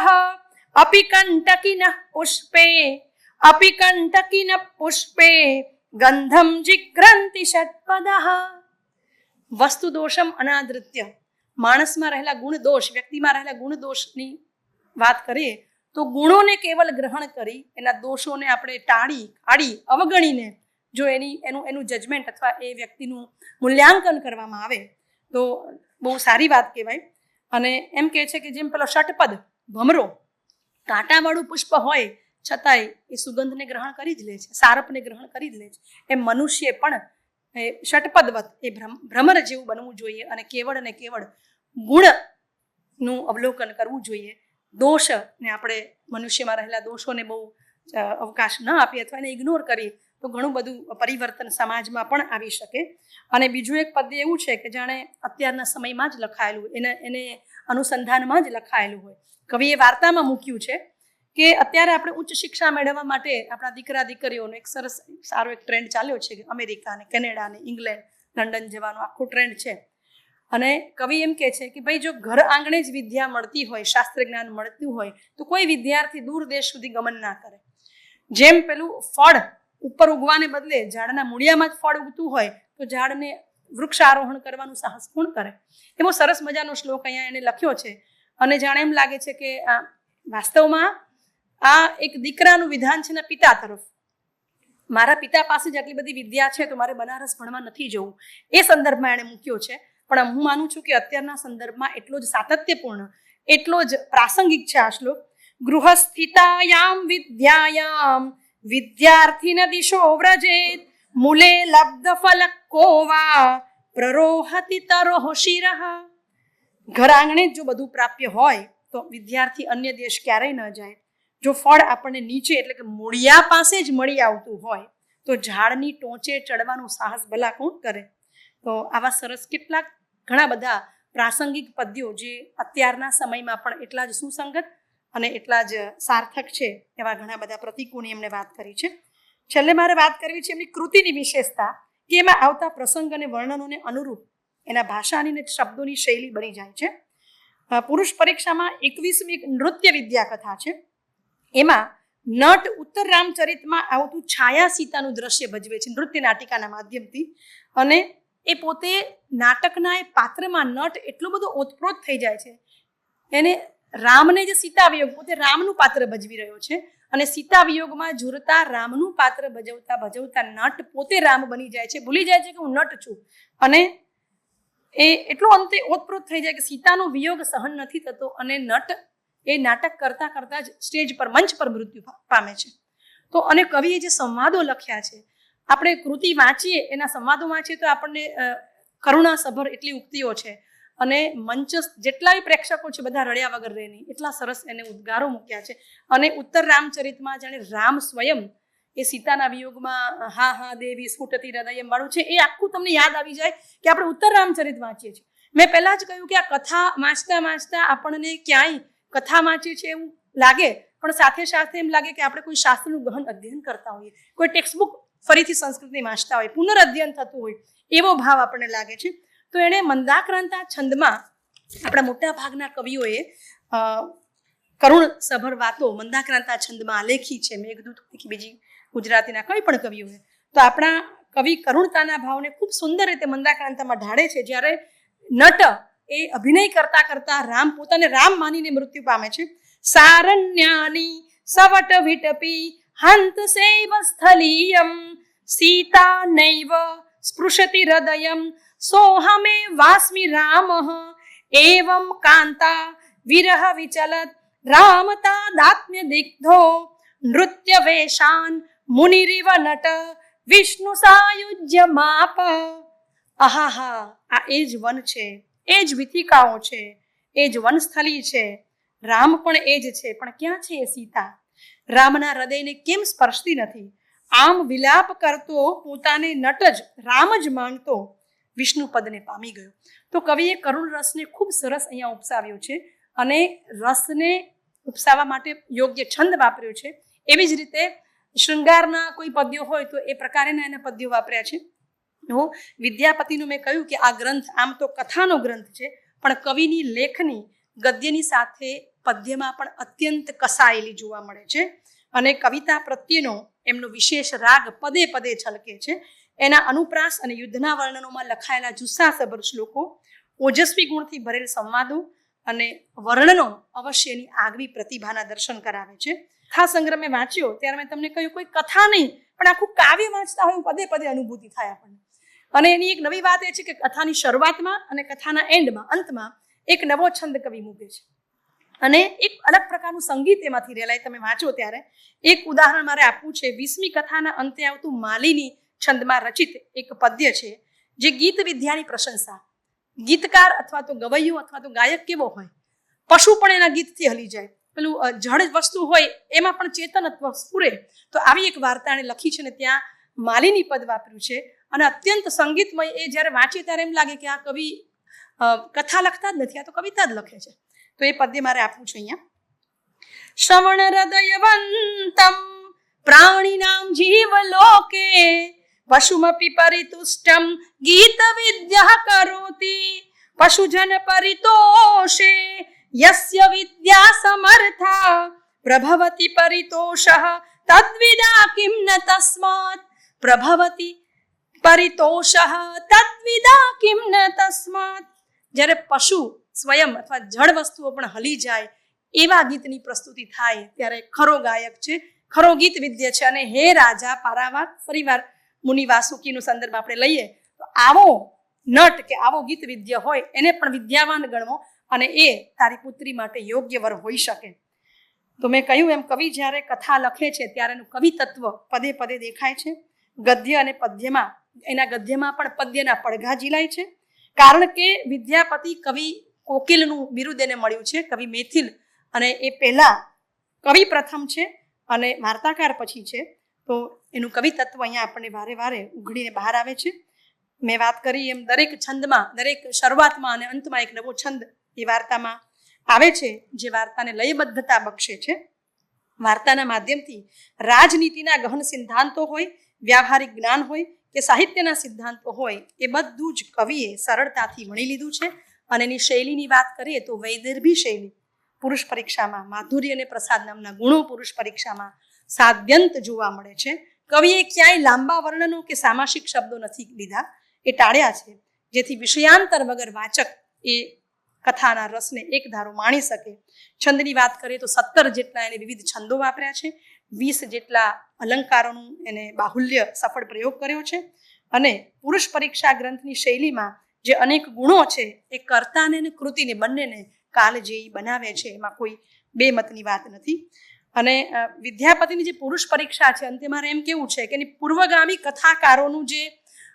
અપિ કંટકિનઃ પુષ્પે ગંધમ જિઘ્રન્તિ ષટ્પદઃ. વસ્તુ દોષમ અનાદૃત્ય, માણસમાં રહેલા ગુણ દોષ, વ્યક્તિમાં રહેલા ગુણ દોષની વાત કરીએ તો ગુણોને કેવલ ગ્રહણ કરી એના દોષોને આપણે ટાળી અવગણીને જો એનું જજમેન્ટ અથવા એ વ્યક્તિનું મૂલ્યાંકન કરવામાં આવે તો બહુ સારી વાત કહેવાય. અને એમ કહે છે કે જેમ પેલો ષટપદ ભમરો કાંટાવાળું પુષ્પ હોય છતાંય એ સુગંધને ગ્રહણ કરી જ લે છે, સારપને ગ્રહણ કરી જ લે છે. એમ મનુષ્ય પણ ષટપદવત એ ભ્રમર જેવું બનવું જોઈએ અને કેવળ ગુણનું અવલોકન કરવું જોઈએ. દોષને આપણે મનુષ્યમાં રહેલા દોષોને બહુ અવકાશ ન આપીએ અથવા એને ઇગ્નોર કરીએ તો ઘણું બધું પરિવર્તન સમાજમાં પણ આવી શકે. અને બીજું એક પદ્ય એવું છે કે જાણે અત્યારના સમયમાં જ લખાયેલું, એને અનુસંધાનમાં જ લખાયેલું હોય. કવિએ વાર્તામાં મૂક્યું છે કે અત્યારે આપણે ઉચ્ચ શિક્ષા મેળવવા માટે આપણા દીકરા દીકરીઓનો એક સારો ટ્રેન્ડ ચાલ્યો છે કે અમેરિકા ને કેનેડા ને ઇંગ્લેન્ડ, લંડન જવાનો આખો ટ્રેન્ડ છે. અને કવિ એમ કહે છે કે ભાઈ જો ઘર આંગણે જ વિદ્યા મળતી હોય, શાસ્ત્ર જ્ઞાન મળતું હોય તો કોઈ વિદ્યાર્થી દૂર દેશ સુધી ગમન ના કરે. જેમ પેલું ફળ ઉપર ઉગવાને બદલે ઝાડના મૂળિયામાં જ ફળ ઉગતું હોય તો ઝાડને વૃક્ષારોહણ કરવાનું સાહસ કોણ કરે? એવો સરસ મજાનો શ્લોક અહીંયા એને લખ્યો છે. અને જાણે એમ લાગે છે કે વાસ્તવમાં આ એક દીકરાનું વિધાન છે ને પિતા તરફ. મારા પિતા પાસે જ આટલી બધી વિદ્યા છે તો મારે બનારસ ભણવા નથી જવું, એ સંદર્ભમાં એણે મૂક્યો છે. પણ હું માનું છું કે અત્યારના સંદર્ભમાં એટલો જ સાતત્યપૂર્ણ, એટલો જ પ્રાસંગિક છે આ શ્લોક. ગૃહસ્થિતાયામ વિદ્યાયામ વિદ્યાર્થિન દિશો વ્રજેત મૂલે લબ્ધ ફલકોવા પ્રરોહતિ તરોહ શિરઃ. ઘર આંગણે જો બધું પ્રાપ્ય હોય તો વિદ્યાર્થી અન્ય દેશ ક્યારેય ન જાય. જો ફળ આપણને નીચે એટલે કે મૂળિયા પાસે જ મળી આવતું હોય તો ઝાડની ટોચે ચડવાનું સાહસ ભલા કોણ કરે? તો આવા સરસ કેટલાક ઘણા બધા પ્રાસંગિક પદ્યો જે અત્યારના સમયમાં પણ એટલા જ સુસંગત અને એટલા જ સાર્થક છે એવા ઘણા બધા પ્રતીકોની એમણે વાત કરી છે. છેલ્લે મારે વાત કરવી છે એમની કૃતિની વિશેષતા કે એમાં આવતા પ્રસંગ અને વર્ણનોને અનુરૂપ એના ભાષાની ને શબ્દોની શૈલી બની જાય છે. પુરુષ પરીક્ષામાં 21મી નૃત્ય વિદ્યા કથા છે. એમાં નટ ઉત્તર રામચરિતમાં આવતું છાયા સીતાનું દ્રશ્ય ભજવે છે નૃત્ય નાટિકાના માધ્યમથી. અને એ પોતે નાટકના એ પાત્રમાં નટ એટલો બધો ઓતપ્રોત થઈ જાય છે. એને રામને જે સીતા વિયોગ, પોતે રામનું પાત્ર ભજવી રહ્યો છે અને સીતા વિયોગમાં ઝૂરતા રામનું પાત્ર ભજવતા નટ પોતે રામ બની જાય છે, ભૂલી જાય છે કે હું નટ છું. અને એ એટલો અંતે ઓતપ્રોત થઈ જાય કે સીતાનો વિયોગ સહન નથી થતો અને નટ એ નાટક કરતા જ સ્ટેજ પર, મંચ પર મૃત્યુ પામે છે. તો અને કવિએ જે સંવાદો લખ્યા છે આપણે કૃતિ વાંચીએ, એના સંવાદો વાંચીએ તો આપણને કરુણાસભર એટલી ઉક્તિઓ છે, અને મંચ જેટલા પ્રેક્ષકો છે બધા રડ્યા વગર રહે નહીં, એટલા સરસ એને ઉદ્ગારો મૂક્યા છે. અને ઉત્તર રામચરિતમાં જાણે રામ સ્વયં એ સીતાના વિયોગમાં હા હા દેવી સ્ફુટતી હૃદયમ વાળું છે, એ આખું તમને યાદ આવી જાય કે આપણે ઉત્તર રામચરિત વાંચીએ છીએ. મેં પહેલા જ કહ્યું કે આ કથા વાંચતા વાંચતા આપણને ક્યાંય કથા વાંચીએ છીએ એવું લાગે, પણ સાથે સાથે એમ લાગે કે આપણે કોઈ શાસ્ત્રનું ગહન અધ્યયન કરતા હોઈએ, કોઈ ટેક્સ્ટ બુક ફરીથી સંસ્કૃતની વાંચતા હોય, પુનરઅધ્યયન થતું હોય એવો ભાવ આપણને લાગે છે. તો એણે મંદાક્રાંતા છંદમાં આપણા મોટા ભાગના કવિઓએ કરુણ સભર વાતો મંદાક્રાંતા છંદમાં આલેખી છે. મેઘદૂત કે બીજી ગુજરાતીના કોઈ પણ કવિઓએ તો આપણા કવિ કરુણતાના ભાવને ખૂબ સુંદર રીતે મંદાક્રાંતામાં ઢાળે છે. જ્યારે નટ એ અભિનય કરતા કરતા રામ પોતાને રામ માનીને મૃત્યુ પામે છે. સારણ્યાની સવટ વિટપી હંત સેવ સ્થલીયમ સીતા નૈવ સ્પૃશતિ હૃદયમ સોહમે વાસ્મિ રામઃ એવં કાંતા વિરહ વિચલત રામતા દાત્મ્ય દિગ્ધો નૃત્ય વેશાન મુનિરિવ નટ વિષ્ણુ સાયુજ્ય માપ. આહાહા, આ એ જ વન છે, એ જ વિથિકાઓ છે, એ જ વનસ્થલી છે. રામ પણ એ જ છે, પણ ક્યાં છે એ સીતા? રામના હૃદયને કેમ સ્પર્શતી નથી? આમ વિલાપ કરતો પોતાને નટ જ રામ જ માનતો વિષ્ણુ પદને પામી ગયો. તો કવિએ કરુણ રસને ખૂબ સરસ અહીંયા ઉપસાવ્યો છે, અને રસને ઉપસાવવા માટે યોગ્ય છંદ વાપર્યો છે. એવી જ રીતે શૃંગારના કોઈ પદ્યો હોય તો એ પ્રકારેના એને પદ્યો વાપર્યા છે. વિદ્યાપતિનું મેં કહ્યું કે આ ગ્રંથ આમ તો કથાનો ગ્રંથ છે, પણ કવિની લેખની ગદ્યની સાથે પદ્યમાં પણ અત્યંત કસાયેલી જોવા મળે છે. અને કવિતા પ્રત્યેનો એમનો વિશેષ રાગ પદે પદે છલકે છે. એના અનુપ્રાસ અને યુદ્ધના વર્ણનોમાં લખાયેલા જુસ્સાસભર શ્લોકો, ઓજસ્વી ગુણથી ભરેલ સંવાદો અને વર્ણનો અવશ્યની આગવી પ્રતિભાના દર્શન કરાવે છે. કથા સંગ્રહ મેં વાંચ્યો ત્યારે મેં તમને કહ્યું કોઈ કથા નહીં પણ આખું કાવ્ય વાંચતા હોય પદે પદે અનુભૂતિ થાય આપણને. અને એની એક નવી વાત એ છે કે કથાની શરૂઆતમાં અને કથાના એન્ડમાં અંતમાં એક નવો છંદ કવિ મૂકે છે, અને એક અલગ પ્રકારનું સંગીત એમાંથી રેલાય. તમે વાંચો ત્યારે એક ઉદાહરણ મારે આપવું છે. 20મી કથાના અંતે આવતું માલિની છંદમાં રચિત એક પદ્ય છે, જે ગીત વિદ્યાની પ્રશંસા. ગીતકાર અથવા તો ગવૈયો અથવા તો ગાયક કેવો હોય? પશુ પણ એના ગીતથી હલી જાય. પેલું જડ વસ્તુ હોય એમાં પણ ચેતનત્વ સ્ફુરે. તો આવી એક વાર્તા એને લખી છે, ને ત્યાં માલિની પદ વાપર્યું છે, અને અત્યંત સંગીતમય. એ જ્યારે વાંચે ત્યારે એમ લાગે કે આ કવિ કથા લખતા જ નથી, આ તો કવિતા જ લખે છે. તો એ પદ્ય મારે આપવું છે અહીંયા. શ્રવણ હૃદયવંતમ પ્રાણીનામ જીવલોકે પશુમપી પરિતુષ્ટમ ગીત વિદ્યા કરોતિ પશુજન પરિતોષે યસ્ય વિદ્યા સમર્થા પ્રભવતિ પરિતોષઃ તદ્વિદા કિમ ન તસ્માત. પ્રભવતિ પરિતોષઃ તદ્વિદા કિમ ન તસ્માત. જ્યારે પશુ સ્વયં અથવા જળ વસ્તુઓ પણ હલી જાય એવા ગીતની પ્રસ્તુતિ થાય ત્યારે ખરો ગાયક છે, ખરો ગીત વિદ્ય છે. અને હે રાજા પારાવાર, ફરીવાર મુનિ વાસુકીનો સંદર્ભ આપણે લઈએ તો આવો નટ કે આવો ગીત વિદ્ય હોય એને પણ વિદ્યાવાન ગણવો, અને એ તારી પુત્રી માટે યોગ્ય વર હોઈ શકે. તો મેં કહ્યું એમ કવિ જ્યારે કથા લખે છે ત્યારે એનું કવિ તત્વ પદે પદે દેખાય છે. ગદ્ય અને પદ્યમાં, એના ગદ્યમાં પણ પદ્યના પડઘા ઝીલાય છે. કારણ કે વિદ્યાપતિ કવિ કોકિલનું બિરુદ એને મળ્યું છે, કવિ મેથિલ, અને એ પહેલા કવિ પ્રથમ છે અને વાર્તાકાર પછી છે. તો એનું કવિ તત્વ અહીંયા આપણને વારે વારે ઉઘડીને બહાર આવે છે. મેં વાત કરી એમ દરેક છંદમાં, દરેક શરૂઆતમાં અને અંતમાં એક નવો છંદ એ વાર્તામાં આવે છે, જે વાર્તાને લયબદ્ધતા બક્ષે છે. વાર્તાના માધ્યમથી રાજનીતિના ગહન સિદ્ધાંતો હોય, વ્યાવહારિક જ્ઞાન હોય કે સાહિત્યના સિદ્ધાંતો હોય, એ બધું જ કવિએ સરળતાથી વણી લીધું છે. અને એની શૈલીની વાત કરીએ તો વૈદર્ભી શૈલી પુરુષ પરીક્ષામાં, માધુર્ય અને પ્રસાદ નામના ગુણો પુરુષ પરીક્ષામાં સાદ્યંત જોવા મળે છે. કવિએ ક્યાંય લાંબા વર્ણનો કે સામાસિક શબ્દો નથી લીધા, એ ટાળ્યા છે, જેથી વિષયાંતર વગર વાચક એ કથાના રસને એક ધારો માણી શકે. છંદની વાત કરીએ તો 17 જેટલા એને વિવિધ છંદો વાપર્યા છે, 20 જેટલા અલંકારોનું એને બાહુલ્ય સફળ પ્રયોગ કર્યો છે. અને પુરુષ પરીક્ષા ગ્રંથની શૈલીમાં જે અનેક ગુણો છે એ કર્તાને અને કૃતિને બંનેને કાલજયી બનાવે છે. એમાં કોઈ બે મતની વાત નથી. અને વિદ્યાપતિની જે પુરુષ પરીક્ષા છે અંતે મારે એમ કેવું છે કે એની પૂર્વગામી કથાકારોનું જે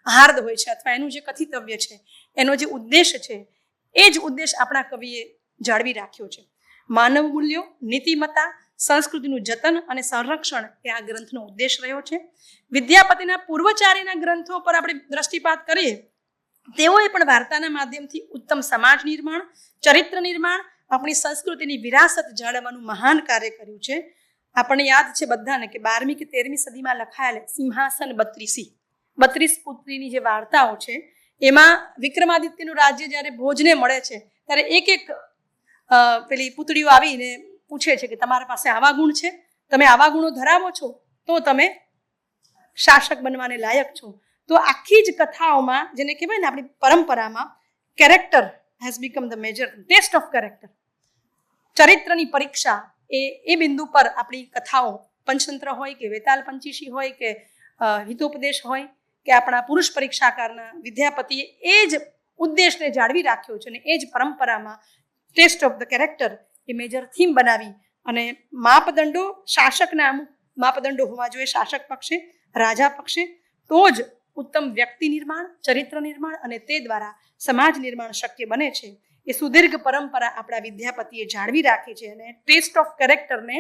હાર્દ હોય છે અથવા એનું જે કથિતવ્ય છે, એનો જે ઉદ્દેશ છે, એ જ ઉદ્દેશ આપણા કવિએ જાળવી રાખ્યો છે. માનવ મૂલ્યો, નીતિમત્તા, સંસ્કૃતિનું જતન અને સંરક્ષણ એ આ ગ્રંથનો ઉદ્દેશ રહ્યો છે. વિદ્યાપતિના પૂર્વચારીના ગ્રંથો પર આપણે દ્રષ્ટિપાત કરીએ, તેઓએ પણ વાર્તાના માધ્યમથી ઉત્તમ સમાજ નિર્માણ, ચરિત્ર નિર્માણ, આપણી સંસ્કૃતિની વિરાસત જાળવવાનું મહાન કાર્ય કર્યું છે. આપણને યાદ છે બધાને કે 12મી કે 13મી સદીમાં લખાયેલ સિંહાસન 32 પુત્રીની જે વાર્તાઓ છે, એમાં વિક્રમાદિત્યનું રાજ્ય જ્યારે ભોજને મળે છે ત્યારે એક પેલી પુતળીઓ આવીને પૂછે છે કે તમારા પાસે આવા ગુણ છે, તમે આવા ગુણો ધરાવો છો તો તમે શાસક બનવાને લાયક છો. તો આખી જ કથાઓમાં, જેને કહેવાય ને આપણી પરંપરામાં, character has become the major test of character, ચરિત્રની પરીક્ષા એ બિંદુ પર આપણી કથાઓ, પંચતંત્ર હોય કે વેતાલ પંચીશી હોય કે હિતોપદેશ હોય કે આપણા પુરુષ પરીક્ષાકારના વિદ્યાપતિએ એ જ ઉદ્દેશને જાળવી રાખ્યો છે અને એ જ પરંપરામાં ટેસ્ટ ઓફ ધ કેરેક્ટર એ મેજર થીમ બનાવી અને માપદંડો, શાસકના અમુક માપદંડો હોવા જોઈએ શાસક પક્ષે, રાજા પક્ષે, તો જ ઉત્તમ વ્યક્તિ નિર્માણ, ચરિત્ર નિર્માણ અને તે દ્વારા સમાજ નિર્માણ શક્ય બને છે. એ સુદીર્ઘ પરંપરા આપણા વિદ્યાપતિએ જાળવી રાખી છે અને ટેસ્ટ ઓફ કેરેક્ટરને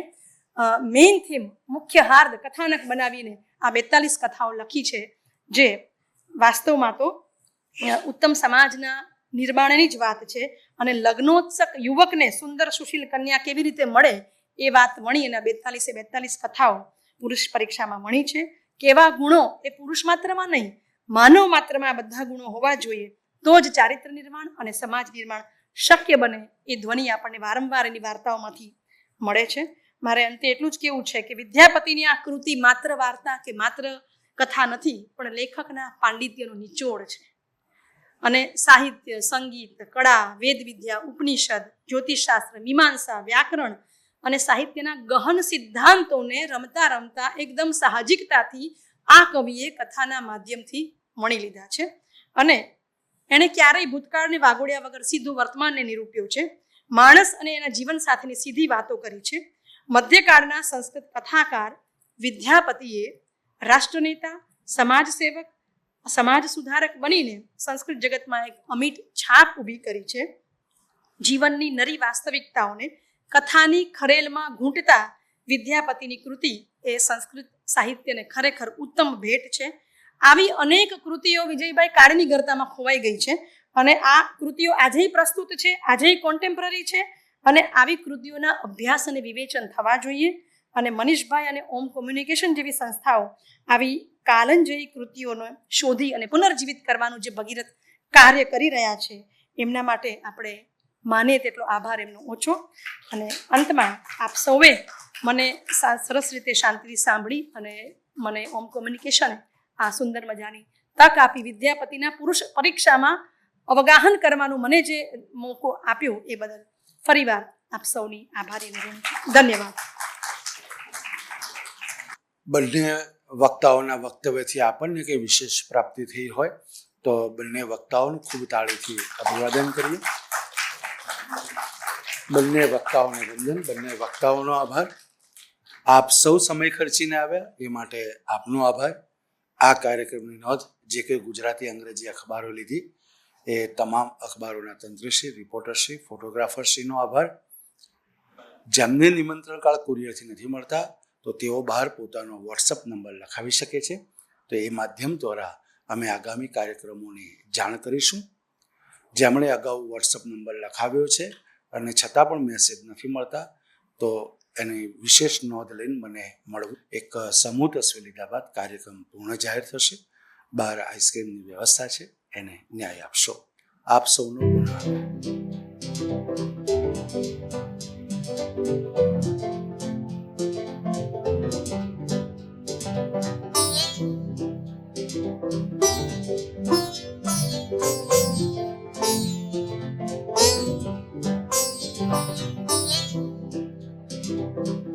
મેઇન થીમ, મુખ્ય હાર્દ, કથાનક બનાવીને આ 42 કથાઓ લખી છે, જે વાસ્તવમાં તો ઉત્તમ સમાજના નિર્માણની જ વાત છે. અને લગ્નોત્સક યુવકને સુંદર સુશીલ કન્યા કેવી રીતે મળે એ વાત વણી અને 42 કથાઓ પુરુષ પરીક્ષામાં વણી છે. કેવા ગુણો એ પુરુષ માત્રમાં નહીં, માનવ માત્રમાં બધા ગુણો હોવા જોઈએ, તો જ ચારિત્ર નિર્માણ અને સમાજ નિર્માણ શક્ય બને. એ ધ્વનિ આપણને વારંવાર એની વાર્તાઓમાંથી મળે છે. મારે અંતે એટલું જ કહેવું છે કે વિદ્યાપતિની આ કૃતિ માત્ર વાર્તા કે માત્ર કથા નથી, પણ લેખકના પાંડિત્યનો નિચોડ છે. અને સાહિત્ય, સંગીત, કળા, વેદવિદ્યા, ઉપનિષદ, જ્યોતિષશાસ્ત્ર, મીમાંસા, વ્યાકરણ અને સાહિત્યના ગહન સિદ્ધાંતોને રમતા રમતા એકદમ સાહજિકતાથી આ કવિએ કથાના માધ્યમથી વણી લીધા છે. અને એણે ક્યારેય ભૂતકાળને વાગોડ્યા વગર સીધું વર્તમાનને નિરૂપ્યો છે. માણસ અને એના જીવન સાથેની સીધી વાતો કરી છે. મધ્યકાળના સંસ્કૃત કથાકાર વિદ્યાપતિએ રાષ્ટ્રનેતા, સમાજસેવક, સમાજ સુધારક બનીને સંસ્કૃત જગતમાં એક અમિટ છાપ ઊભી કરી છે. જીવનની નરી વાસ્તવિકતાઓને કથાની ખરેલમાં ઘૂંટતા વિદ્યાપતિની કૃતિ એ સંસ્કૃત સાહિત્યને ખરેખર ઉત્તમ ભેટ છે. આવી અનેક કૃતિઓ વિજયભાઈ કાળની ગરતામાં ખોવાઈ ગઈ છે અને આ કૃતિઓ આજેય પ્રસ્તુત છે, આજેય કોન્ટેમ્પરરી છે અને આવી કૃતિઓના અભ્યાસ અને વિવેચન થવા જોઈએ. અને મનીષભાઈ અને ઓમ કોમ્યુનિકેશન જેવી સંસ્થાઓ આવી કાલંજયી કૃતિઓને શોધી અને પુનર્જીવિત કરવાનું જે ભગીરથ કાર્ય કરી રહ્યા છે, એમના માટે આપણે માને તેટલો આભાર એમનો ઓછો. અને અંતમાં આપ સૌએ મને સરસ રીતે શાંતિથી સાંભળી અને મને ઓમ કોમ્યુનિકેશને આ સુંદર મજાની તક આપી વિદ્યાપતિના પુરુષ પરીક્ષામાં અવગાહન કરવાનું મને જે મોકો આપ્યો એ બદલ ફરીવાર આપ સૌની આભારી રહું છું. ધન્યવાદ. બંને વક્તાઓના વક્તવ્યથી આપણને કંઈ વિશેષ પ્રાપ્તિ થઈ હોય તો બંને વક્તાઓનું ખૂબ તાળીથી અભિવાદન કરીએ. બંને વક્તાઓને વંદન, બંને વક્તાઓનો આભાર. આપ સૌ સમય ખર્ચીને આવ્યા એ માટે આપનો આભાર. આ કાર્યક્રમની નોંધ જે કે ગુજરાતી અંગ્રેજી અખબારો લીધી એ તમામ અખબારોના તંત્રશ્રી, રિપોર્ટરશ્રી, ફોટોગ્રાફરશ્રીનો આભાર. જેમને નિમંત્રણ કાર્ડ કુરિયરથી નથી મળતા તો તેઓ બહાર પોતાનો વોટ્સઅપ નંબર લખાવી શકે છે. તો એ માધ્યમ દ્વારા અમે આગામી કાર્યક્રમોની જાણ કરીશું. જેમણે અગાઉ વોટ્સઅપ નંબર લખાવ્યો છે અને છતાં પણ મેસેજ નથી મળતા તો એની વિશેષ નોંધ લઈને મને મળવું. એક સમૂહ તસવીર લીધા બાદ કાર્યક્રમ પૂર્ણ જાહેર થશે. બહાર આઈસ્ક્રીમની વ્યવસ્થા છે, એને ન્યાય આપશો. આપ સૌનો પુનઃ Thank you.